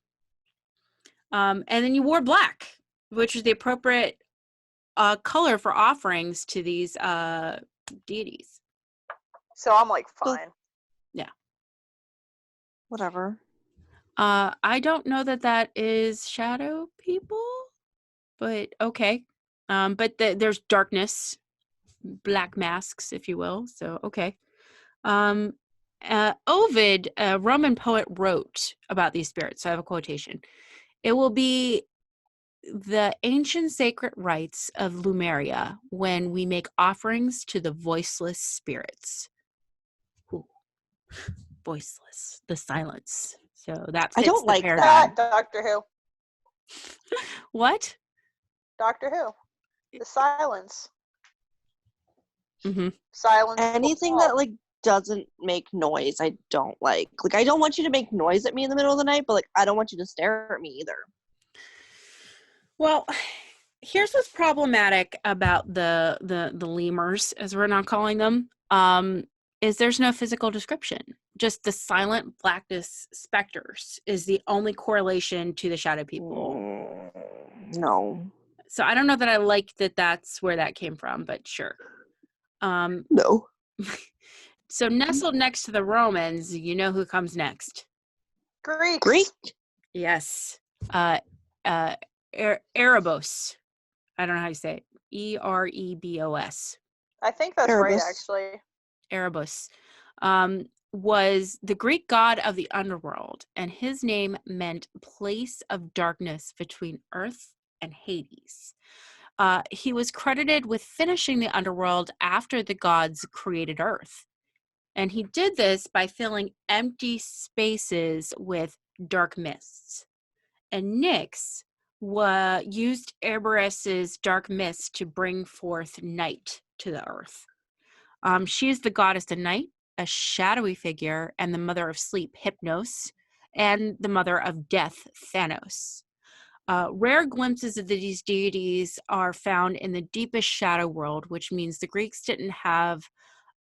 And then you wore black, which is the appropriate color for offerings to these deities. So I'm like, fine. Yeah. Whatever. I don't know that is shadow people, but okay. But there's darkness, black masks, if you will. So, okay. Ovid, a Roman poet, wrote about these spirits. So I have a quotation. It will be the ancient sacred rites of Lumeria when we make offerings to the voiceless spirits. Ooh. Voiceless, the silence. So that fits I don't the like paradigm. that. Doctor Who. What? Doctor Who. The silence. Mm-hmm. Silence. Anything that, like, doesn't make noise, I don't like. Like, I don't want you to make noise at me in the middle of the night, but, like, I don't want you to stare at me either. Well, here's what's problematic about the lemurs, as we're now calling them, is there's no physical description. Just the silent blackness specters is the only correlation to the shadow people. No. So I don't know that I like that that's where that came from, but sure. No. So nestled next to the Romans, you know who comes next? Greek. Yes. Erebos. I don't know how you say it. Erebos. I think that's Erebus. right, actually. Erebus was the Greek god of the underworld, and his name meant place of darkness between Earth and Hades. He was credited with finishing the underworld after the gods created Earth. And he did this by filling empty spaces with dark mists. And Nyx used Erebus's dark mist to bring forth night to the earth. She is the goddess of night, a shadowy figure, and the mother of sleep, Hypnos, and the mother of death, Thanos. Rare glimpses of these deities are found in the deepest shadow world, which means the Greeks didn't have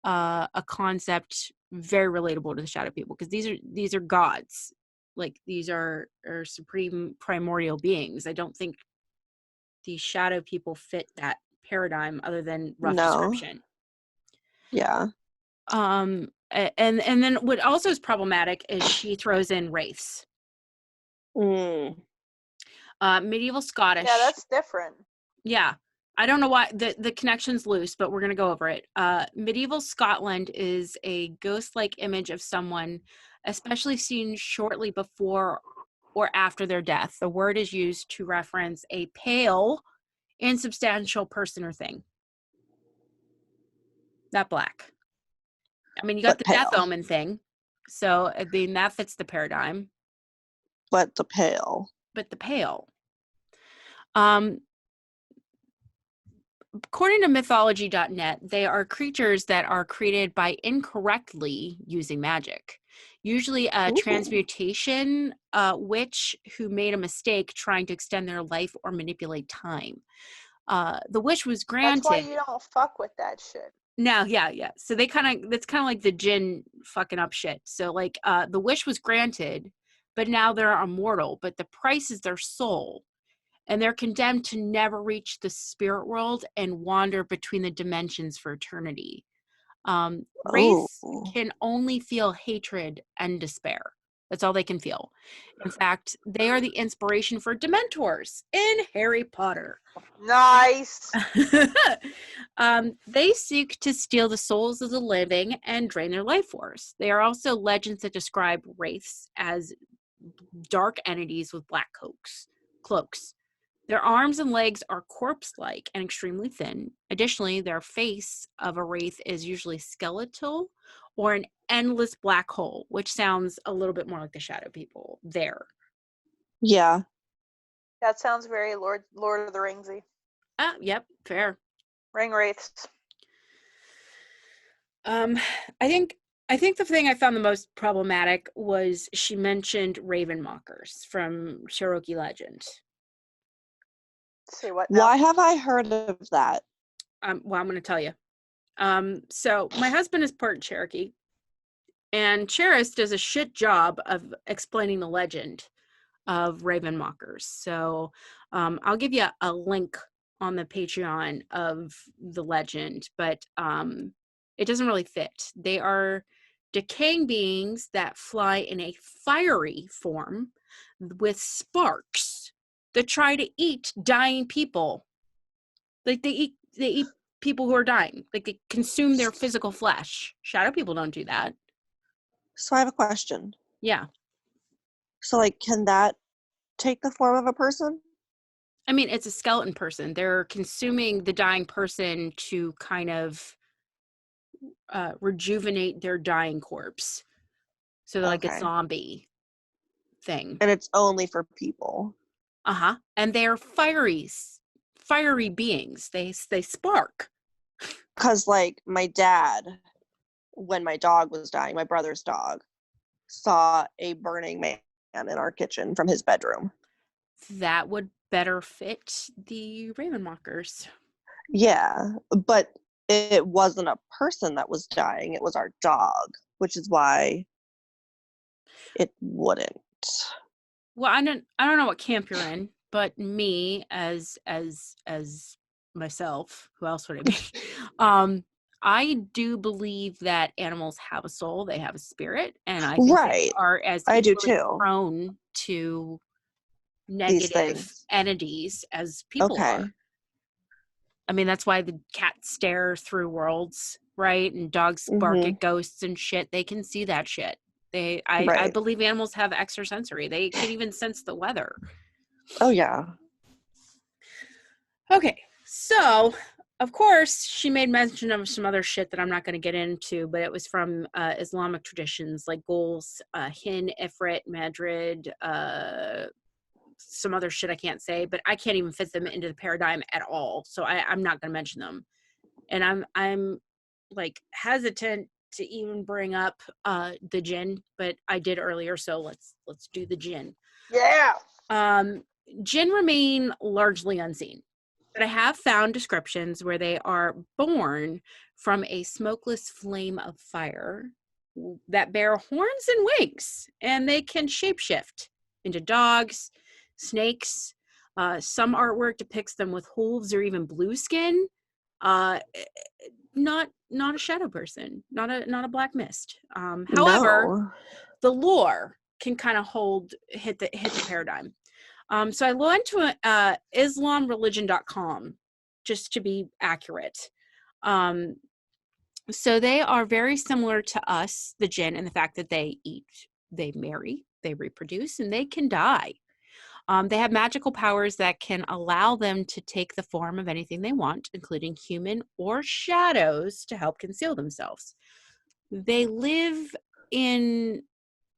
a concept very relatable to the shadow people, because these are gods. Like, these are supreme primordial beings. I don't think the shadow people fit that paradigm other than rough description. Yeah. And then what also is problematic is she throws in wraiths. Medieval Scottish. Yeah, that's different. Yeah. I don't know why the connection's loose, but we're going to go over it. Medieval Scotland is a ghost-like image of someone, especially seen shortly before or after their death. The word is used to reference a pale, insubstantial person or thing. Not black. I mean, you got But the death pale. omen thing. So, I mean, that fits the paradigm. But the pale. But the pale. According to mythology.net, they are creatures that are created by incorrectly using magic. Usually a Ooh. transmutation witch who made a mistake trying to extend their life or manipulate time. The wish was granted. That's why you don't fuck with that shit. No, yeah. So that's kind of like the Djinn fucking up shit. So like the wish was granted, but now they're immortal, but the price is their soul. And they're condemned to never reach the spirit world and wander between the dimensions for eternity. Wraiths can only feel hatred and despair. That's all they can feel. In fact, they are the inspiration for Dementors in Harry Potter. Nice. They seek to steal the souls of the living and drain their life force. They are also legends that describe wraiths as dark entities with black cloaks. Their arms and legs are corpse-like and extremely thin. Additionally, their face of a wraith is usually skeletal or an endless black hole, which sounds a little bit more like the shadow people there. Yeah. That sounds very Lord of the Ringsy. Yep, fair. Ring wraiths. I think the thing I found the most problematic was she mentioned raven mockers from Cherokee legend. See what now? Why have I heard of that? Well, I'm going to tell you. So my husband is part Cherokee, and Cheris does a shit job of explaining the legend of raven mockers. So I'll give you a link on the Patreon of the legend, but it doesn't really fit. They are decaying beings that fly in a fiery form with sparks that try to eat dying people. Like they eat people who are dying. Like they consume their physical flesh. Shadow people don't do that. So I have a question. Yeah. So like, can that take the form of a person? I mean, it's a skeleton person. They're consuming the dying person to kind of rejuvenate their dying corpse. So they're like a zombie thing. And it's only for people. Uh-huh. And they're fiery beings. They spark. Because like my dad, when my dog was dying, my brother's dog, saw a burning man in our kitchen from his bedroom. That would better fit the raven mockers. Yeah, but it wasn't a person that was dying, it was our dog, which is why it wouldn't. Well, I don't know what camp you're in, but me as myself, who else would it be? I do believe that animals have a soul, they have a spirit, and I think they are as I do equally too. prone to negative entities as people are. I mean, that's why the cats stare through worlds, right? And dogs bark at ghosts and shit. They can see that shit. I believe animals have extrasensory. They can even sense the weather. Oh, yeah. Okay, so, of course, she made mention of some other shit that I'm not going to get into, but it was from Islamic traditions like ghouls, Hin, Ifrit, Madrid, some other shit I can't say, but I can't even fit them into the paradigm at all. So I'm not going to mention them. And I'm like hesitant to even bring up the Djinn, but I did earlier, so let's do the Djinn. Yeah. Djinn remain largely unseen, but I have found descriptions where they are born from a smokeless flame of fire that bear horns and wings, and they can shapeshift into dogs, snakes. Some artwork depicts them with hooves or even blue skin. Not a shadow person, not a black mist. However, the lore can kind of hit the paradigm. So I went to IslamReligion.com just to be accurate. So they are very similar to us, the Djinn, in the fact that they eat, they marry, they reproduce, and they can die. They have magical powers that can allow them to take the form of anything they want, including human or shadows, to help conceal themselves. They live in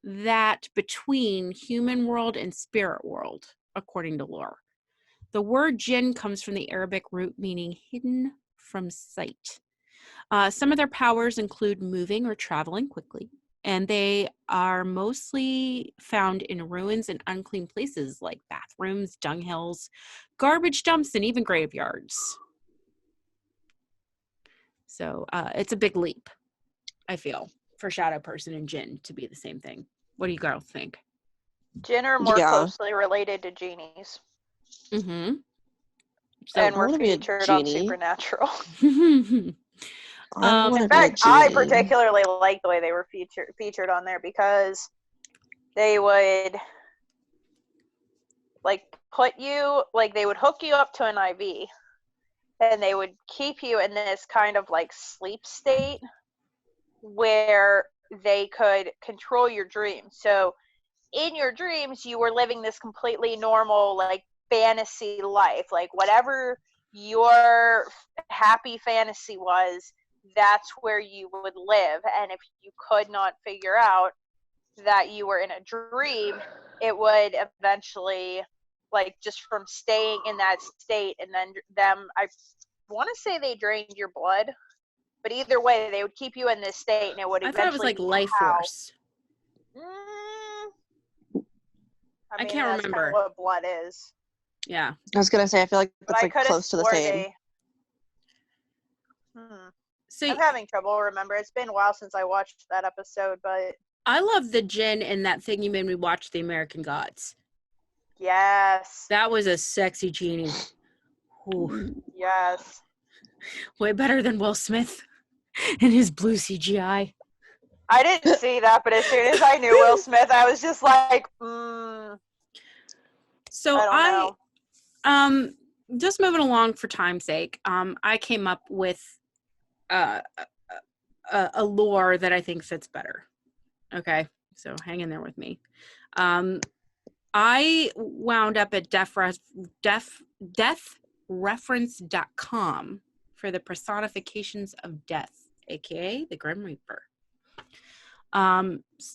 that between human world and spirit world, according to lore. The word Djinn comes from the Arabic root meaning hidden from sight. Some of their powers include moving or traveling quickly, and they are mostly found in ruins and unclean places like bathrooms, dunghills, garbage dumps, and even graveyards. So it's a big leap, I feel, for shadow person and Djinn to be the same thing. What do you girls think? Djinn are more closely related to genies. Mm-hmm. So, and were featured on Supernatural. In fact, I particularly like the way they were featured on there because they would they would hook you up to an IV and they would keep you in this kind of like sleep state where they could control your dreams. So in your dreams, you were living this completely normal, like, fantasy life. Like, whatever your happy fantasy was, that's where you would live. And if you could not figure out that you were in a dream, it would eventually, like, just from staying in that state, and then I want to say they drained your blood, but either way, they would keep you in this state, and it would eventually. I thought it was like life force. I can't that's remember kind of what blood is. Yeah, I was gonna say I feel like that's like close to the same. So I'm having trouble remember. It's been a while since I watched that episode, but I love the Djinn in that thing you made me watch, The American Gods. Yes, that was a sexy genie. Ooh. Yes, way better than Will Smith and his blue CGI. I didn't see that, but as soon as I knew Will Smith, I was just like, So I just moving along for time's sake, I came up with a lore that I think fits better. Okay, so hang in there with me. I wound up at deathreference.com for the personifications of death, aka the Grim Reaper.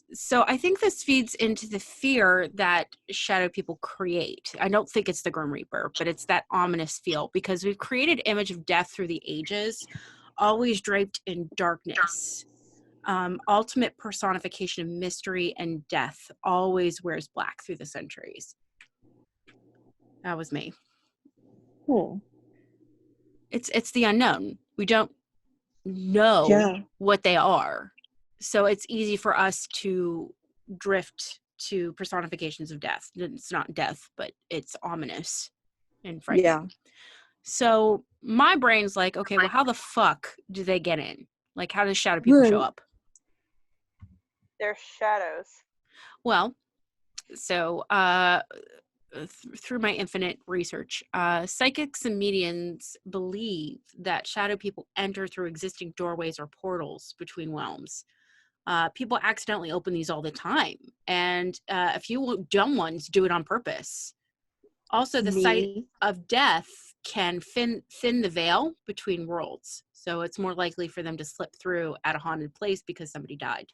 So I think this feeds into the fear that shadow people create. I don't think it's the Grim Reaper, but it's that ominous feel, because we've created image of death through the ages, always draped in darkness. Ultimate personification of mystery and death, always wears black through the centuries. That was me. It's the unknown. We don't know what they are. So it's easy for us to drift to personifications of death. It's not death, but it's ominous and frightening. Yeah. So my brain's like, okay, well, how the fuck do they get in? Like, how does shadow people show up? They're shadows. Well, so through my infinite research, psychics and mediums believe that shadow people enter through existing doorways or portals between realms. People accidentally open these all the time, and a few dumb ones do it on purpose. Also, the sight of death can thin the veil between worlds, so it's more likely for them to slip through at a haunted place because somebody died.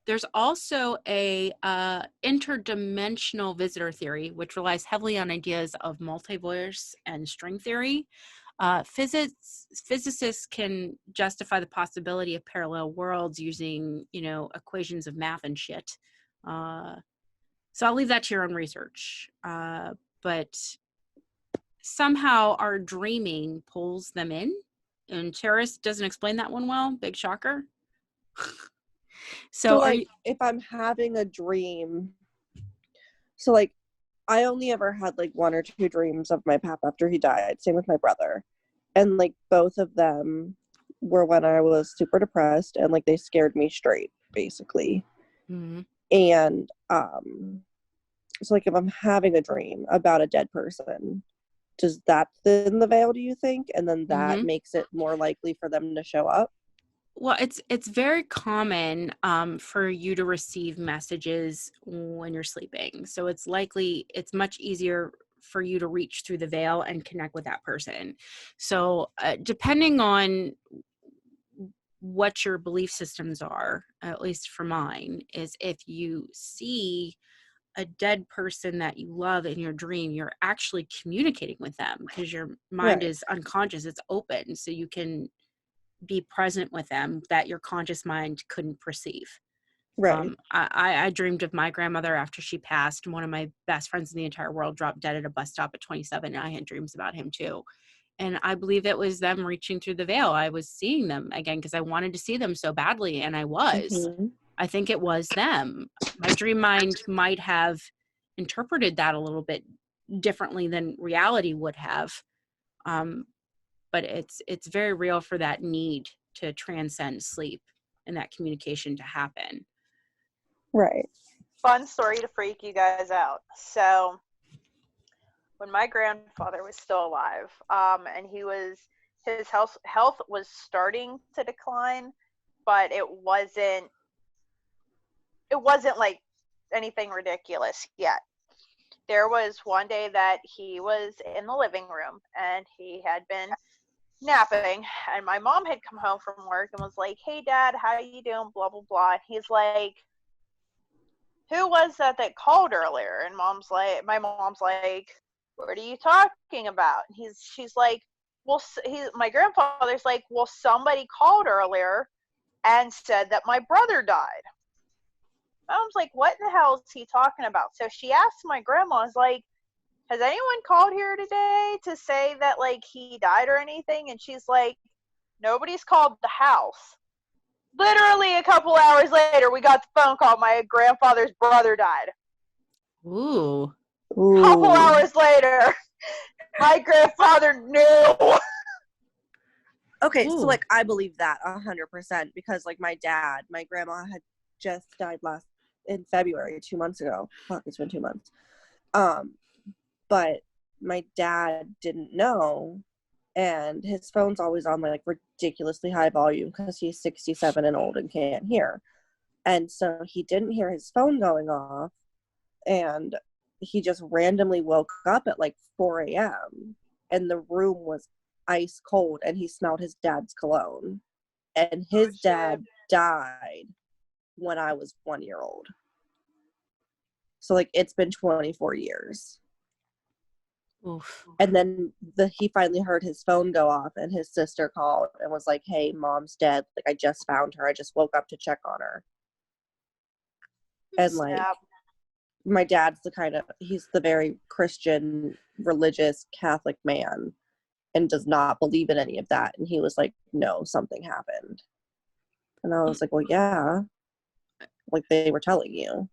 There's also a interdimensional visitor theory, which relies heavily on ideas of multiverse and string theory. Physicists can justify the possibility of parallel worlds using, equations of math and shit. So I'll leave that to your own research. But somehow our dreaming pulls them in, and Terrace doesn't explain that one well. Big shocker. So like, if I'm having a dream, so like, I only ever had like 1 or 2 dreams of my pap after he died. Same with my brother. And like both of them were when I was super depressed, and like they scared me straight, basically. Mm-hmm. And so like if I'm having a dream about a dead person, does that thin the veil, do you think? And then that Mm-hmm. makes it more likely for them to show up? Well, it's very common for you to receive messages when you're sleeping. So it's much easier for you to reach through the veil and connect with that person. So depending on what your belief systems are, at least for mine, is if you see a dead person that you love in your dream, you're actually communicating with them because your mind Right. is unconscious, it's open, so you can be present with them that your conscious mind couldn't perceive. Right. I dreamed of my grandmother after she passed. One of my best friends in the entire world dropped dead at a bus stop at 27, and I had dreams about him too. And I believe it was them reaching through the veil. I was seeing them again because I wanted to see them so badly, and I was. Mhm. I think it was them. My dream mind might have interpreted that a little bit differently than reality would have. But it's very real for that need to transcend sleep and that communication to happen. Right. Fun story to freak you guys out. So when my grandfather was still alive, and his health was starting to decline, but it wasn't like anything ridiculous yet. There was one day that he was in the living room and he had been napping, and my mom had come home from work and was like, "Hey dad, how you doing, blah blah blah." And he's like, "Who was that called earlier?" And my mom's like, "What are you talking about?" And she's like, "Well, my grandfather's like, well, somebody called earlier and said that my brother died." Mom's like, "What in the hell is he talking about?" So she asked my grandma, "Is like, has anyone called here today to say that like he died or anything?" And she's like, "Nobody's called the house." Literally a couple hours later, we got the phone call. My grandfather's brother died. Ooh. Couple Ooh. hours later, my grandfather knew. Okay, so Ooh. like I believe that 100% because like my grandma had just died in February 2 months ago. Fuck, it's been 2 months. But my dad didn't know, and his phone's always on like ridiculously high volume because he's 67 and old and can't hear. And so he didn't hear his phone going off, and he just randomly woke up at like 4 a.m. and the room was ice cold, and he smelled his dad's cologne. And his dad died when I was 1 year old. So like it's been 24 years. Oof. And then he finally heard his phone go off, and his sister called and was like, "Hey, mom's dead. Like I just found her. I just woke up to check on her." And like Snap. my dad's he's the very Christian, religious, Catholic man and does not believe in any of that. And he was like, "No, something happened." And I was like, "Well, yeah, like they were telling you."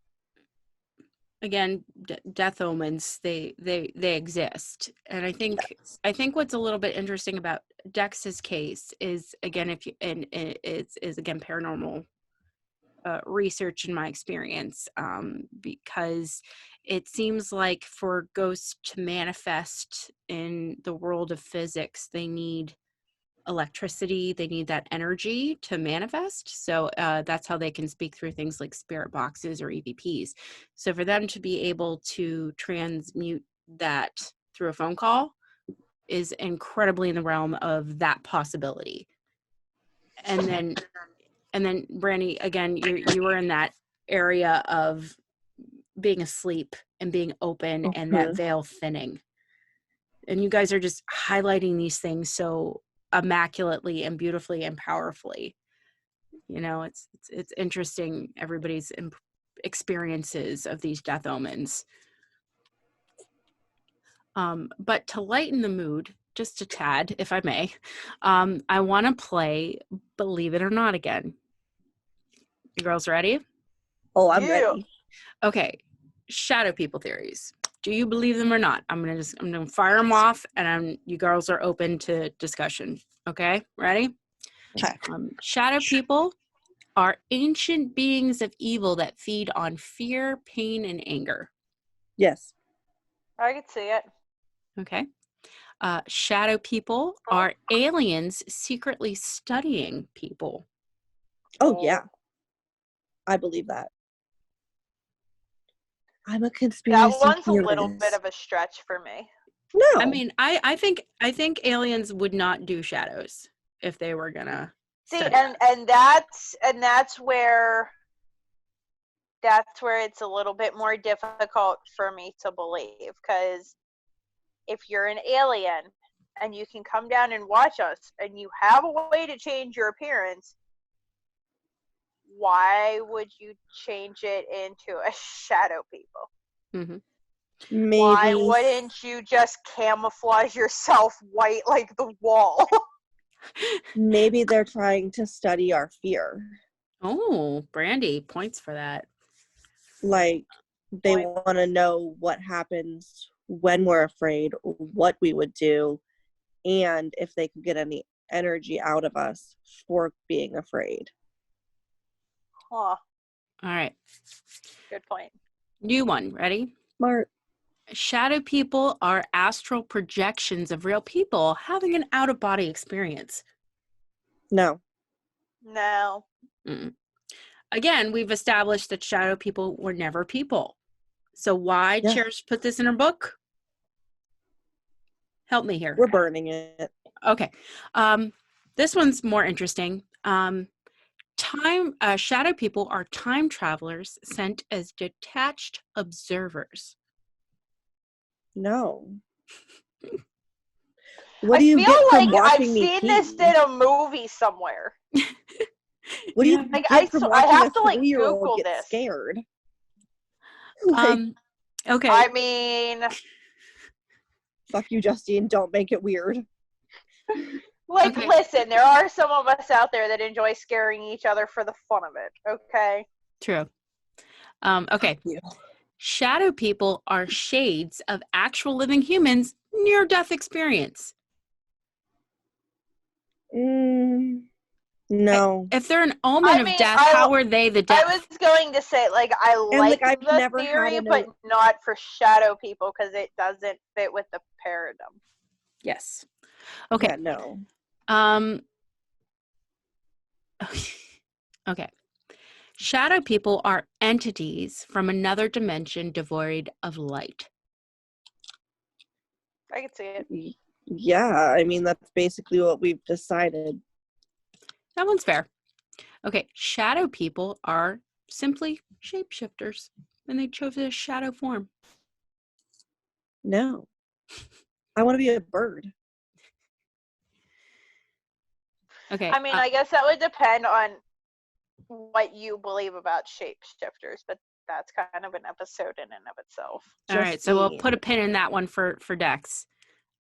Again, death omens, they exist. And I think what's a little bit interesting about Dex's case is, again, if you and is again paranormal research in my experience, because it seems like for ghosts to manifest in the world of physics, they need electricity, they need that energy to manifest. So that's how they can speak through things like spirit boxes or EVPs. So for them to be able to transmute that through a phone call is incredibly in the realm of that possibility. And then Brandy, again, you were in that area of being asleep and being open and that Mhm. veil thinning. And you guys are just highlighting these things so immaculately and beautifully and powerfully. You know, it's interesting, everybody's experiences of these death omens. But to lighten the mood just a tad, if I may, I want to play Believe It or Not again. You girls ready? Oh, I'm Yeah. ready. Okay, shadow people theories. Do you believe them or not? I'm gonna fire them off, and you girls are open to discussion. Okay, ready? Okay. Shadow people are ancient beings of evil that feed on fear, pain, and anger. Yes. I could see it. Okay. Shadow people are aliens secretly studying people. Oh, yeah. I believe that. I'm a conspiracy That one's theorist. a little bit of a stretch for me. No. I mean, I think aliens would not do shadows if they were gonna See, study us. and that's where it's a little bit more difficult for me to believe, because if you're an alien and you can come down and watch us and you have a way to change your appearance, why would you change it into a shadow people? Mm-hmm. Maybe. Why wouldn't you just camouflage yourself white like the wall? Maybe they're trying to study our fear. Oh, Brandy, points for that. Like, they want to know what happens when we're afraid, what we would do, and if they could get any energy out of us for being afraid. Huh. All right. Good point. New one. Ready? Smart. Shadow people are astral projections of real people having an out-of-body experience. No. No. Mm-mm. Again, we've established that shadow people were never people. So why Cherish put this in her book? Help me here. We're burning it. Okay. This one's more interesting. Shadow people are time travelers sent as detached observers. No. What do I you feel get from like watching I've me seen pee? this in a movie somewhere. What do you Like, get from I watching have a to, like, 3-year-old Google get this. scared? Like, Okay. I mean, fuck you, Justine. Don't make it weird. like, Okay. listen, there are some of us out there that enjoy scaring each other for the fun of it, okay? True. Okay. Yeah. Shadow people are shades of actual living humans' near-death experience. No. If they're an omen of death, how are they the death? I was going to say, like, I like I've the never theory, had but not for shadow people, because it doesn't fit with the paradigm. Yes. Okay. Yeah, no. Okay. Shadow people are entities from another dimension devoid of light. I can see it. Yeah, I mean, that's basically what we've decided. That one's fair. Okay. Shadow people are simply shapeshifters, and they chose a shadow form. No. I want to be a bird. Okay. I mean, I guess that would depend on what you believe about shapeshifters, but that's kind of an episode in and of itself. All right, so we'll put a pin in that one for Dex.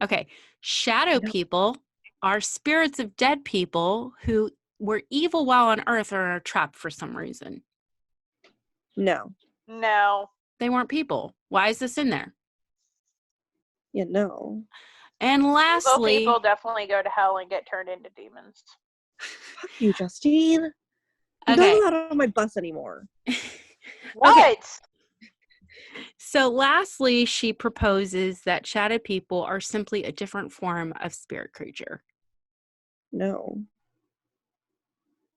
Okay. Shadow people are spirits of dead people who were evil while on Earth or are trapped for some reason. No. No. They weren't people. Why is this in there? Yeah, no. And lastly, people definitely go to hell and get turned into demons. Fuck you, Justine. You're okay. not allowed on my bus anymore. What? Okay. So lastly, she proposes that shadow people are simply a different form of spirit creature. No.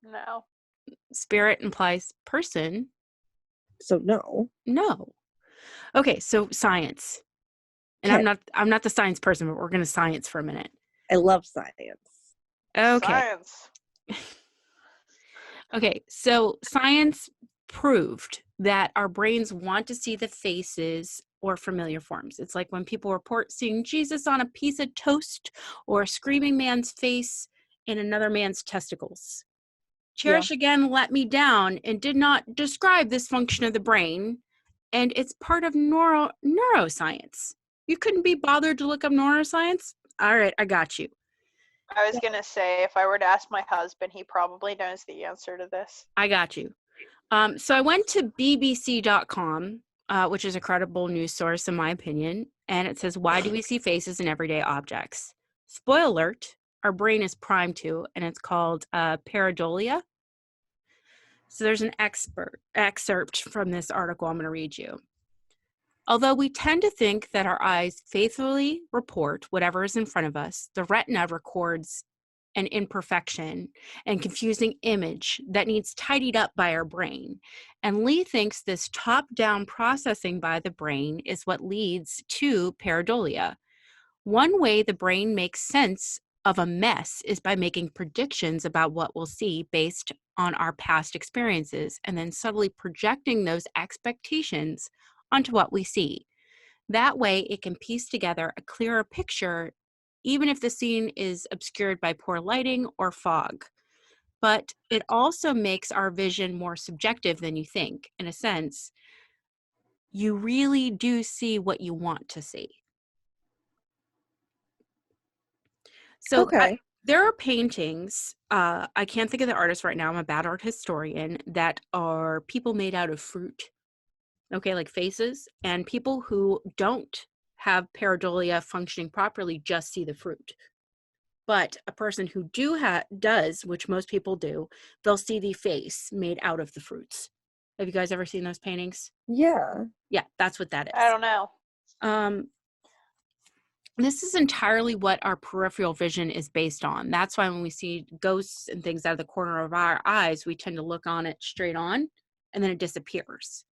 No. Spirit implies person. So no. No. Okay, so science. And I'm not the science person, but we're going to science for a minute. I love science. Okay. Science. Okay, so science proved that our brains want to see the faces or familiar forms. It's like when people report seeing Jesus on a piece of toast or a screaming man's face in another man's testicles. Cherish again let me down and did not describe this function of the brain, and it's part of neuroscience. You couldn't be bothered to look up neuroscience? All right, I got you. I was going to say, if I were to ask my husband, he probably knows the answer to this. I got you. So I went to bbc.com, which is a credible news source in my opinion, and it says, why do we see faces in everyday objects? Spoiler alert, our brain is primed to, and it's called pareidolia. So there's an excerpt from this article I'm going to read you. Although we tend to think that our eyes faithfully report whatever is in front of us, the retina records an imperfection and confusing image that needs tidied up by our brain. And Lee thinks this top-down processing by the brain is what leads to pareidolia. One way the brain makes sense of a mess is by making predictions about what we'll see based on our past experiences and then subtly projecting those expectations onto what we see. That way, it can piece together a clearer picture, even if the scene is obscured by poor lighting or fog. But it also makes our vision more subjective than you think. In a sense, you really do see what you want to see. So Okay. there are paintings, I can't think of the artist right now, I'm a bad art historian, that are people made out of fruit, okay, like faces, and people who don't have pareidolia functioning properly just see the fruit. But a person who does, which most people do, they'll see the face made out of the fruits. Have you guys ever seen those paintings? Yeah. Yeah, that's what that is. I don't know. This is entirely what our peripheral vision is based on. That's why when we see ghosts and things out of the corner of our eyes, we tend to look on it straight on, and then it disappears.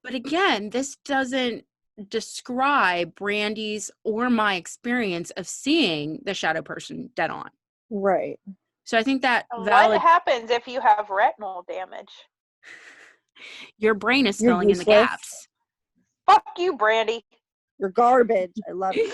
But again, this doesn't describe Brandy's or my experience of seeing the shadow person dead on. Right. So I think that What happens if you have retinal damage? your brain is You're filling in the useless. gaps. Fuck you, Brandy. You're garbage. I love you.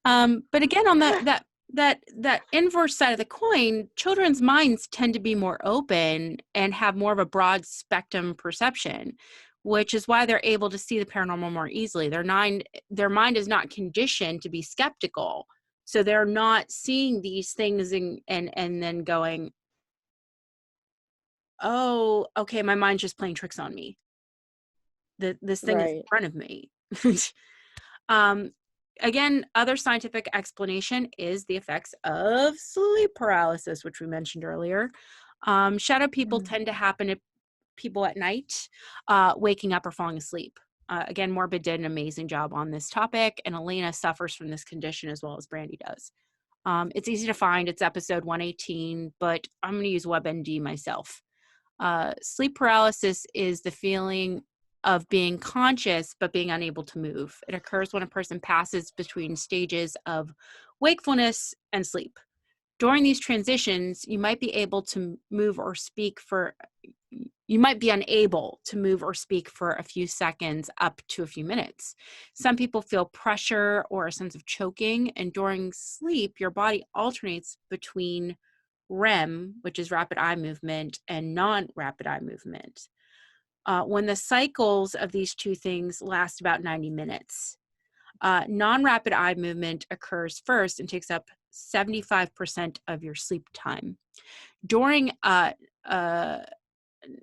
But again, on that inverse side of the coin, children's minds tend to be more open and have more of a broad spectrum perception, which is why they're able to see the paranormal more easily. Their mind is not conditioned to be skeptical, so they're not seeing these things and then going, oh, okay, my mind's just playing tricks on me. This thing is in front of me. Again, other scientific explanation is the effects of sleep paralysis, which we mentioned earlier. Shadow people tend to happen to people at night, waking up or falling asleep. Again, Morbid did an amazing job on this topic, and Elena suffers from this condition as well as Brandy does. It's easy to find. It's episode 118, but I'm going to use WebMD myself. Sleep paralysis is the feeling of being conscious but being unable to move. It occurs when a person passes between stages of wakefulness and sleep. During these transitions, you might be unable to move or speak for a few seconds up to a few minutes. Some people feel pressure or a sense of choking, and during sleep, your body alternates between REM, which is rapid eye movement, and non-rapid eye movement. When the cycles of these two things last about 90 minutes. Non-rapid eye movement occurs first and takes up 75% of your sleep time. During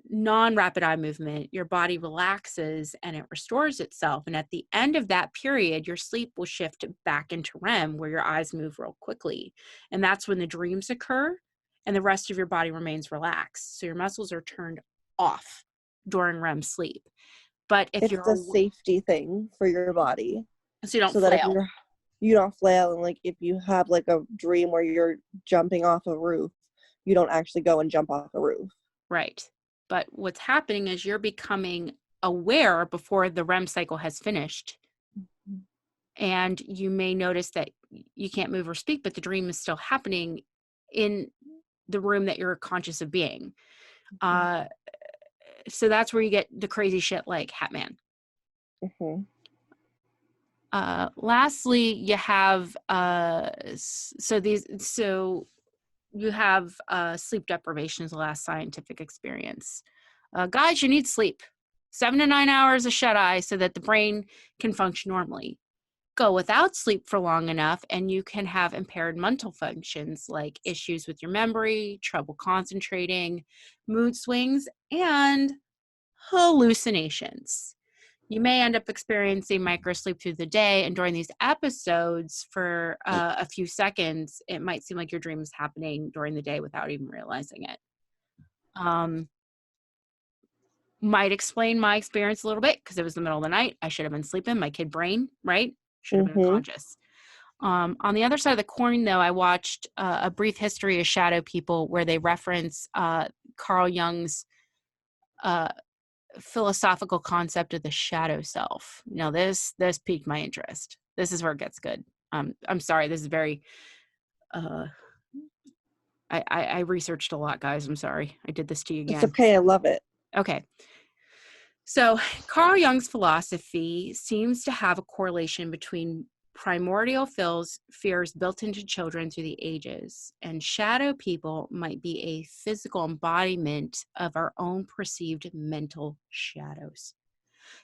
non-rapid eye movement, your body relaxes and it restores itself. And at the end of that period, your sleep will shift back into REM, where your eyes move real quickly. And that's when the dreams occur and the rest of your body remains relaxed. So your muscles are turned off during REM sleep. But if it's a safety thing for your body, so you don't so flail. That if you don't flail, and like if you have like a dream where you're jumping off a roof, you don't actually go and jump off a roof. Right. But what's happening is you're becoming aware before the REM cycle has finished. Mm-hmm. And you may notice that you can't move or speak, but the dream is still happening in the room that you're conscious of being. Mm-hmm. So that's where you get the crazy shit like Hatman. Mm-hmm. Lastly, you have you have sleep deprivation is the last scientific experience. Guys, you need sleep. 7 to 9 hours of shut-eye so that the brain can function normally. Go without sleep for long enough and you can have impaired mental functions like issues with your memory, trouble concentrating, mood swings, and hallucinations. You may end up experiencing microsleep through the day, and during these episodes, for a few seconds, it might seem like your dream is happening during the day without even realizing it. Might explain my experience a little bit because it was the middle of the night. I should have been sleeping. My kid brain, right? Should have been unconscious. On the other side of the coin, though, I watched A Brief History of Shadow People, where they reference Carl Jung's philosophical concept of the shadow self. Now, this piqued my interest. This is where it gets good. I'm sorry. This is very. I researched a lot, guys. I'm sorry. I did this to you again. It's okay. I love it. Okay. So Carl Jung's philosophy seems to have a correlation between primordial fears built into children through the ages, and shadow people might be a physical embodiment of our own perceived mental shadows.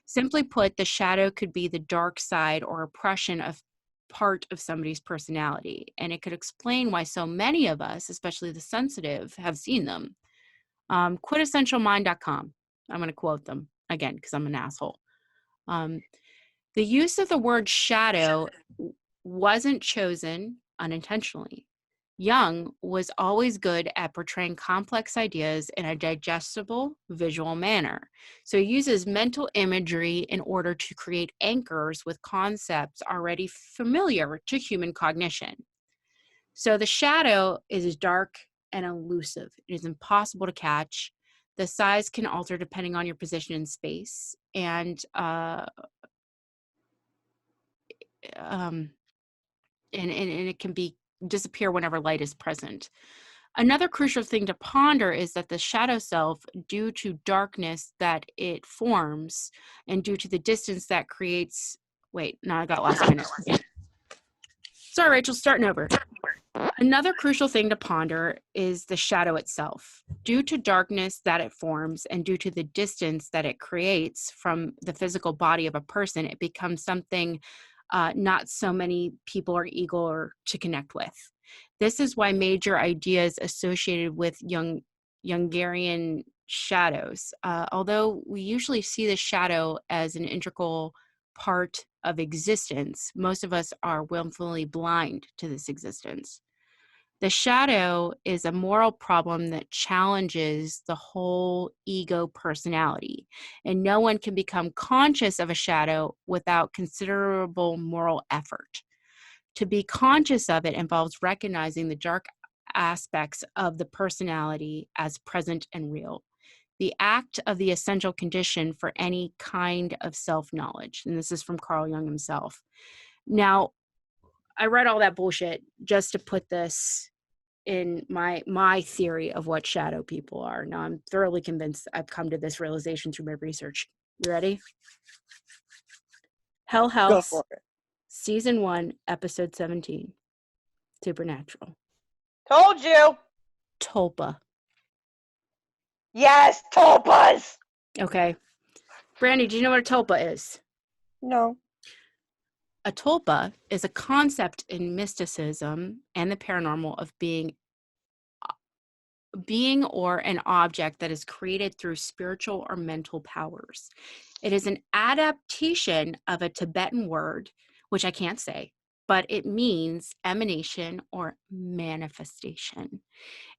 Simply put, the shadow could be the dark side or oppression of part of somebody's personality, and it could explain why so many of us, especially the sensitive, have seen them. Quintessentialmind.com. I'm going to quote them again because I'm an asshole. The use of the word shadow wasn't chosen unintentionally. Jung was always good at portraying complex ideas in a digestible visual manner. So he uses mental imagery in order to create anchors with concepts already familiar to human cognition. So the shadow is dark and elusive. It is impossible to catch. The size can alter depending on your position in space, and it can disappear whenever light is present. Another crucial thing to ponder is that the shadow self, due to darkness that it forms and due to the distance that creates, I got last minute. Sorry, Rachel, starting over. Another crucial thing to ponder is the shadow itself. Due to darkness that it forms and due to the distance that it creates from the physical body of a person, it becomes something not so many people are eager to connect with. This is why major ideas associated with Jungarian shadows, although we usually see the shadow as an integral part of existence, most of us are willfully blind to this existence. The shadow is a moral problem that challenges the whole ego personality, and no one can become conscious of a shadow without considerable moral effort. To be conscious of it involves recognizing the dark aspects of the personality as present and real, the act of the essential condition for any kind of self-knowledge. And this is from Carl Jung himself. Now, I read all that bullshit just to put this in my theory of what shadow people are. Now, I'm thoroughly convinced I've come to this realization through my research. You ready? Hell Go House, for it. Season 1, Episode 17, Supernatural. Told you. Tulpa. Yes, tulpas. Okay. Brandy, do you know what a tulpa is? No. A tulpa is a concept in mysticism and the paranormal of being or an object that is created through spiritual or mental powers. It is an adaptation of a Tibetan word, which I can't say, but it means emanation or manifestation.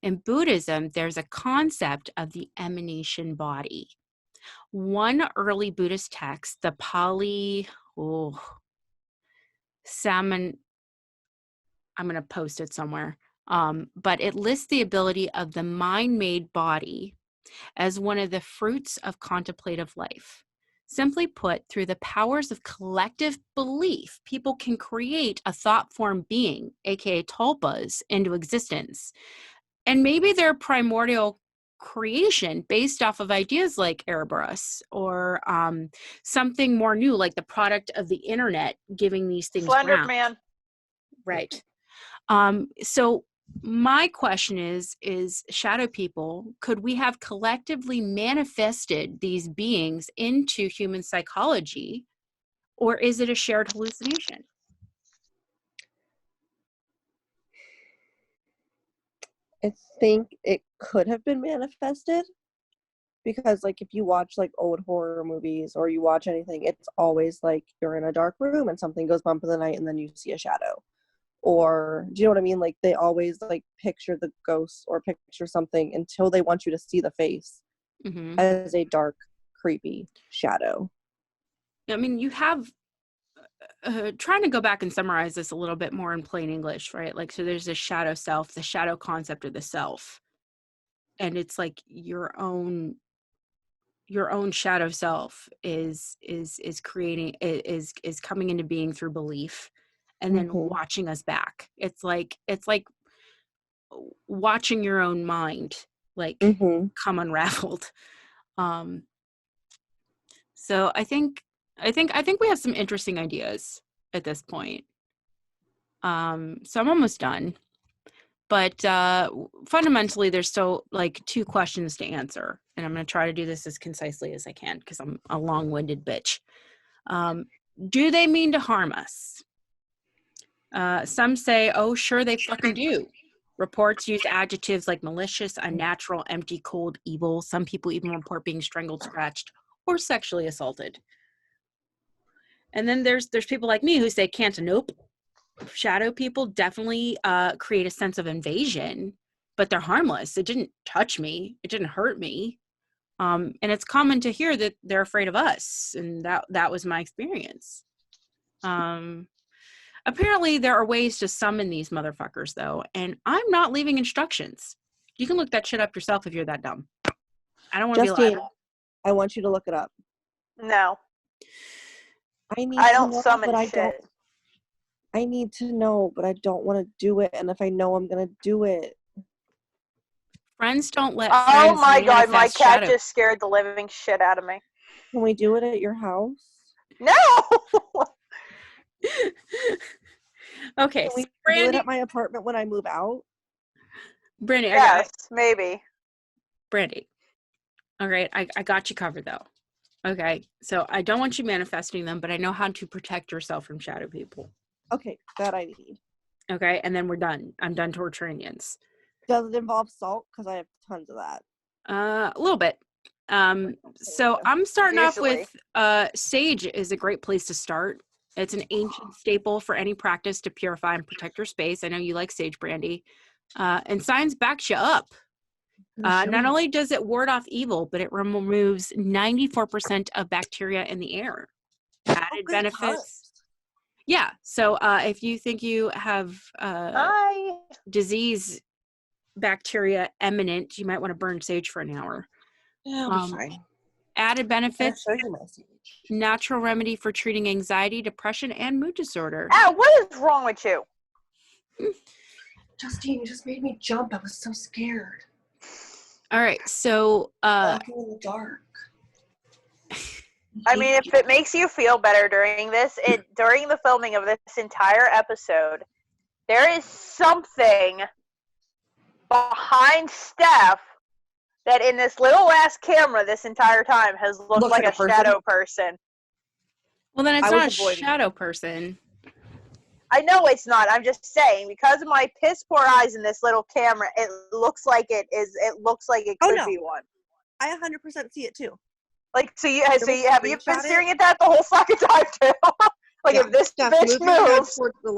In Buddhism, there's a concept of the emanation body. One early Buddhist text, the Pali Salmon, I'm going to post it somewhere, but it lists the ability of the mind-made body as one of the fruits of contemplative life. Simply put, through the powers of collective belief, people can create a thought-form being, aka tulpas, into existence. And maybe their primordial creation based off of ideas like Erebus or something more new, like the product of the internet giving these things Slender ground. Man. Right. So my question is shadow people, could we have collectively manifested these beings into human psychology, or is it a shared hallucination? I think it could have been manifested because, like, if you watch like old horror movies or you watch anything, it's always like you're in a dark room and something goes bump in the night and then you see a shadow. Or do you know what I mean? Like, they always like picture the ghost or picture something until they want you to see the face as a dark creepy shadow. I mean, you have trying to go back and summarize this a little bit more in plain English, right? Like, so there's a shadow self, the shadow concept of the self, and it's like your own shadow self is creating is coming into being through belief, and then watching us back. It's like watching your own mind like come unraveled. So I think we have some interesting ideas at this point. So I'm almost done, but fundamentally there's still like 2 questions to answer, and I'm going to try to do this as concisely as I can because I'm a long-winded bitch. Do they mean to harm us? Some say, oh, sure they fucking do. Reports use adjectives like malicious, unnatural, empty, cold, evil. Some people even report being strangled, scratched, or sexually assaulted. And then there's people like me who say can't. Nope. Shadow people definitely create a sense of invasion, but they're harmless. It didn't touch me. It didn't hurt me. And it's common to hear that they're afraid of us, and that was my experience. Apparently, there are ways to summon these motherfuckers, though, and I'm not leaving instructions. You can look that shit up yourself if you're that dumb. I don't want to be Justine, liable. I want you to look it up. No. I don't summon shit. I need to know, but I don't want to do it. And if I know, I'm going to do it. Friends don't let Oh friends my god, my manifest cat shadow. just scared the living shit out of me. Can we do it at your house? No! Okay, Can we so do it at my apartment when I move out? Brandy, yes, maybe. Brandy. All right, I got you covered though. Okay, so I don't want you manifesting them, but I know how to protect yourself from shadow people. Okay, that I need. Okay, and then we're done. I'm done torturing yins. Does it involve salt? Because I have tons of that. A little bit. So I'm starting off with sage is a great place to start. It's an ancient staple for any practice to purify and protect your space. I know you like sage, Brandy. And science backs you up. Not only does it ward off evil, but it removes 94% of bacteria in the air. Added benefits. Yeah. So if you think you have disease bacteria imminent, you might want to burn sage for an hour. Yeah, I'll be fine. Added benefits. Natural remedy for treating anxiety, depression, and mood disorder. Ah, what is wrong with you? Justine, you just made me jump. I was so scared. All right, so walking in the dark. I mean, if it makes you feel better during the filming of this entire episode, there is something behind Steph that in this little ass camera this entire time has looked like a shadow person. Well, then it's not a shadow person. I know it's not. I'm just saying, because of my piss poor eyes in this little camera, it looks like it is. It looks like it could be one. I 100% see it too. Like, have you been staring at that the whole fucking time too? Like, if this bitch moves towards the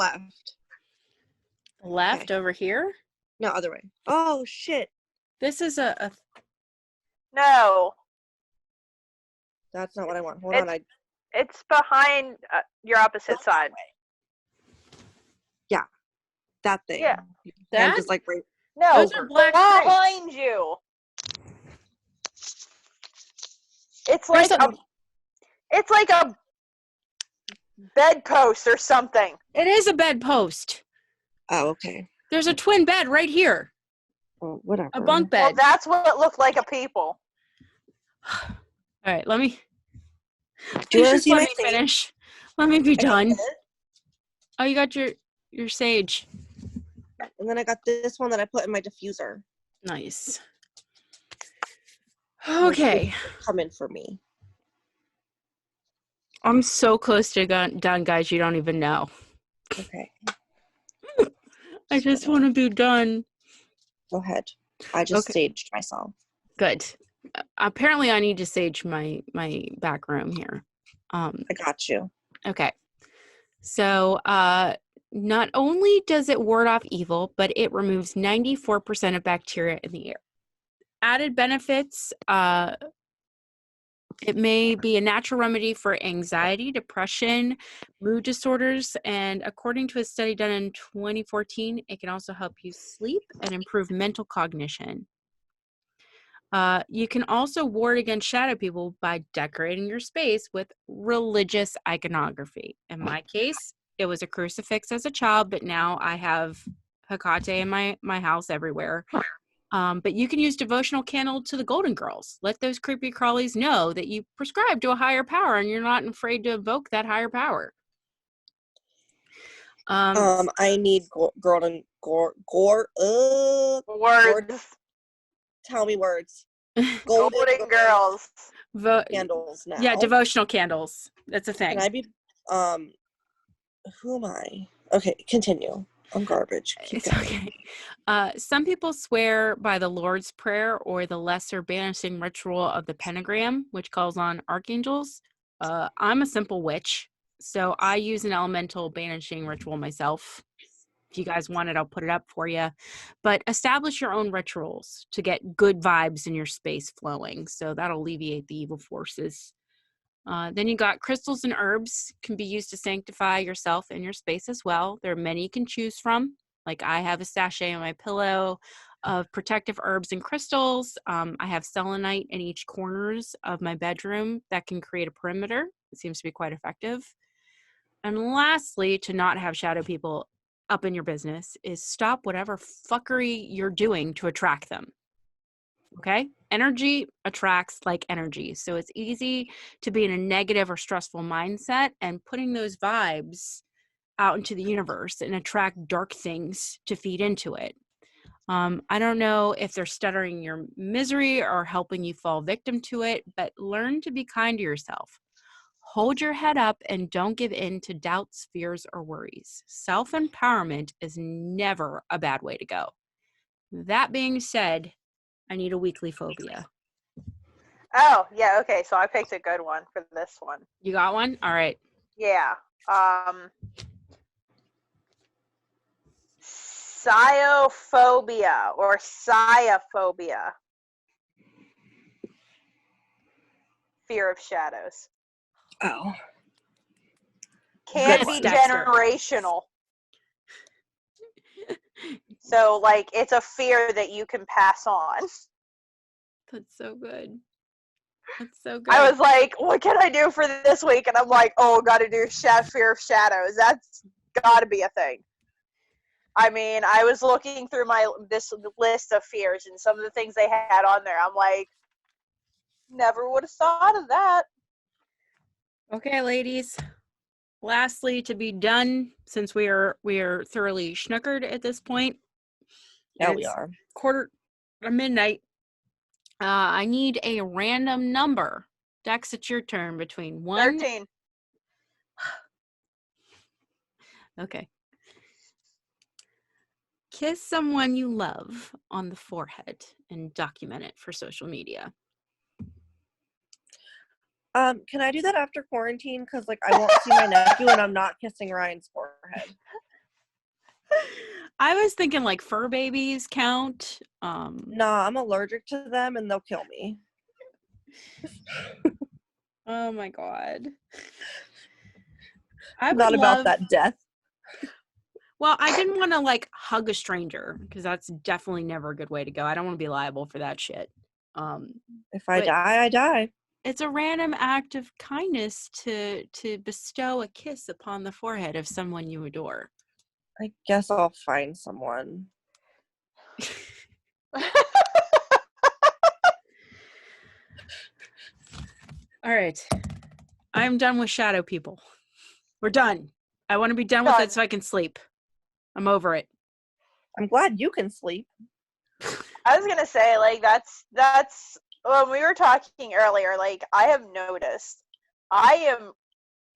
left. Over here? No, other way. Oh shit! This is a. No. That's not what I want. Hold on, It's behind your opposite side. Yeah, that thing. Yeah, that just like right. No, those are black behind you. It's like a bedpost or something. It is a bedpost. Oh, okay. There's a twin bed right here. Oh, whatever. A bunk bed. Well, that's what looked like a people. All right, let me. Do you want to see let my me finish? Let me be done. Okay. Oh, you got your sage. And then I got this one that I put in my diffuser. Nice. Okay. Come in for me. I'm so close to done, guys. You don't even know. Okay. I just want to be done. Go ahead. I just saged myself. Good. Apparently, I need to sage my back room here. I got you. Okay. So, not only does it ward off evil, but it removes 94% of bacteria in the air. Added benefits, It may be a natural remedy for anxiety, depression, mood disorders, and according to a study done in 2014, it can also help you sleep and improve mental cognition. You can also ward against shadow people by decorating your space with religious iconography. In my case, it was a crucifix as a child, but now I have Hecate in my house everywhere. But you can use devotional candle to the Golden Girls. Let those creepy crawlies know that you prescribe to a higher power and you're not afraid to evoke that higher power. I need words. Tell me words. Golden Girls. Candles now. Yeah, devotional candles. That's a thing. Can I be, who am I? Okay, continue. I'm garbage. Keep It's going. okay. Some people swear by the Lord's Prayer or the lesser banishing ritual of the pentagram, which calls on archangels. I'm a simple witch, so I use an elemental banishing ritual myself. If you guys want it, I'll put it up for you. But establish your own rituals to get good vibes in your space flowing. So that'll alleviate the evil forces. Then you got crystals and herbs can be used to sanctify yourself and your space as well. There are many you can choose from. Like I have a sachet on my pillow of protective herbs and crystals. I have selenite in each corners of my bedroom that can create a perimeter. It seems to be quite effective. And lastly, to not have shadow people up in your business is stop whatever fuckery you're doing to attract them. Okay? Energy attracts like energy. So it's easy to be in a negative or stressful mindset and putting those vibes out into the universe and attract dark things to feed into it. I don't know if they're stuttering your misery or helping you fall victim to it, but learn to be kind to yourself. Hold your head up and don't give in to doubts, fears, or worries. Self-empowerment is never a bad way to go. That being said, I need a weekly phobia. Oh, yeah, okay, so I picked a good one for this one. You got one? All right. Yeah. Sciophobia or sciophobia. Fear of shadows. Oh. Can be generational. So, like, it's a fear that you can pass on. That's so good. That's so good. I was like, what can I do for this week? And I'm like, oh, gotta do fear of shadows. That's gotta be a thing. I mean, I was looking through this list of fears and some of the things they had on there. I'm like, never would have thought of that. Okay, ladies. Lastly, to be done, since we are thoroughly schnookered at this point. Yeah, we are. Midnight. I need a random number. Dex, it's your turn between 1. 13. Okay. Kiss someone you love on the forehead and document it for social media. Can I do that after quarantine? Because, like, I won't see my nephew and I'm not kissing Ryan's forehead. I was thinking, like, fur babies count. Nah, I'm allergic to them and they'll kill me. Oh, my God. I'm not about that death. Well, I didn't want to, like, hug a stranger because that's definitely never a good way to go. I don't want to be liable for that shit. If I die, I die. It's a random act of kindness to bestow a kiss upon the forehead of someone you adore. I guess I'll find someone. All right. I'm done with shadow people. We're done. I want to be done with it so I can sleep. I'm over it. I'm glad you can sleep. I was gonna say, like, that's when we were talking earlier, like, I have noticed I am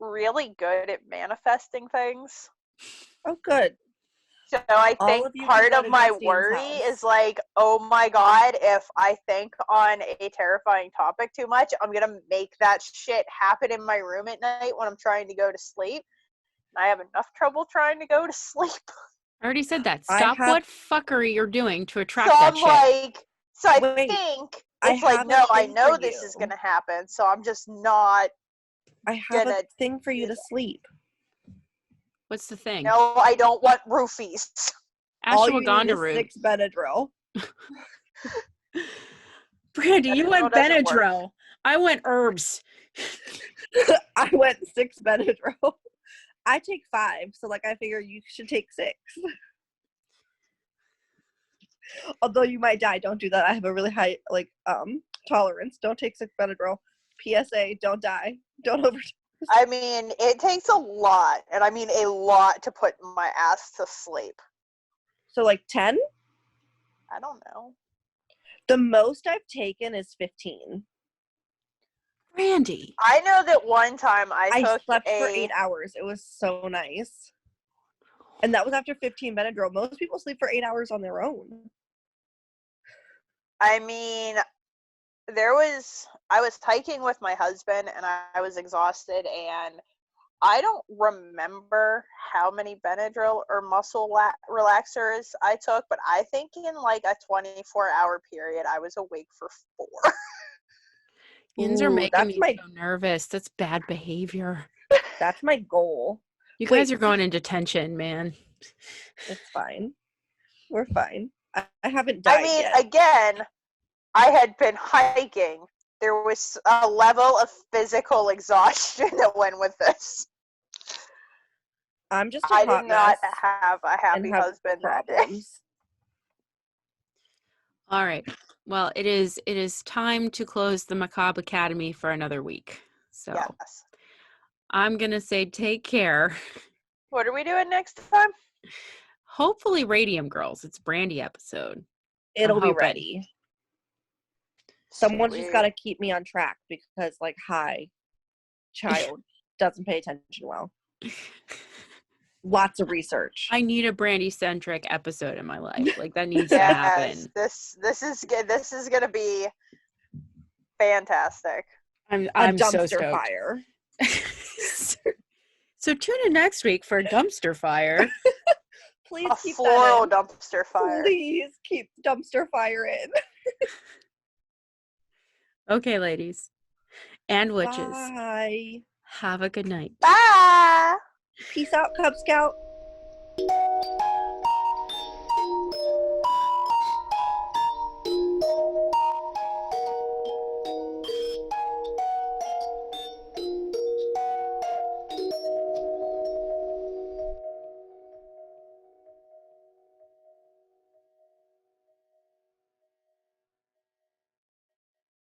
really good at manifesting things. Oh, good. So I think part of my worry is like, oh my God, if I think on a terrifying topic too much, I'm going to make that shit happen in my room at night when I'm trying to go to sleep. And I have enough trouble trying to go to sleep. I already said that. Stop what fuckery you're doing to attract that shit. I think It's like, no, I know this is gonna happen, so I'm just not. I have a thing for you to sleep. What's the thing? No, I don't want roofies. All you need Ashwagandha is root. 6 Benadryl. Brandy, you went Benadryl. I went herbs. I went 6 Benadryl. I take 5, so like I figure you should take 6. Although you might die, don't do that. I have a really high tolerance. Don't take 6 Benadryl. PSA, don't die. Don't overdose. I mean, it takes a lot, and I mean a lot, to put my ass to sleep. So like 10? I don't know. The most I've taken is 15. Brandy. I know that one time I slept for 8 hours. It was so nice. And that was after 15 Benadryl. Most people sleep for 8 hours on their own. I mean, I was hiking with my husband, and I was exhausted, and I don't remember how many Benadryl or muscle relaxers I took, but I think in like a 24-hour period, I was awake for 4. Yins are making me so nervous. That's bad behavior. That's my goal. You guys are going in detention, man. It's fine. We're fine. I haven't died yet. Again, I had been hiking. There was a level of physical exhaustion that went with this. I'm just I did not have a happy husband that day. All right. Well, it is time to close the Macabre Academy for another week. So yes. I'm going to say take care. What are we doing next time? Hopefully Radium Girls. It's Brandy episode. It'll be ready. Someone's just got to keep me on track because, like, child doesn't pay attention well. Lots of research. I need a Brandy-centric episode in my life. Like, that needs to happen. This is good. This is going to be fantastic. I'm dumpster so fire. So tune in next week for a dumpster fire. Please a keep floral dumpster fire. Please keep dumpster fire in. Okay, ladies and witches. Bye. Have a good night. Bye. Peace out, Cub Scout.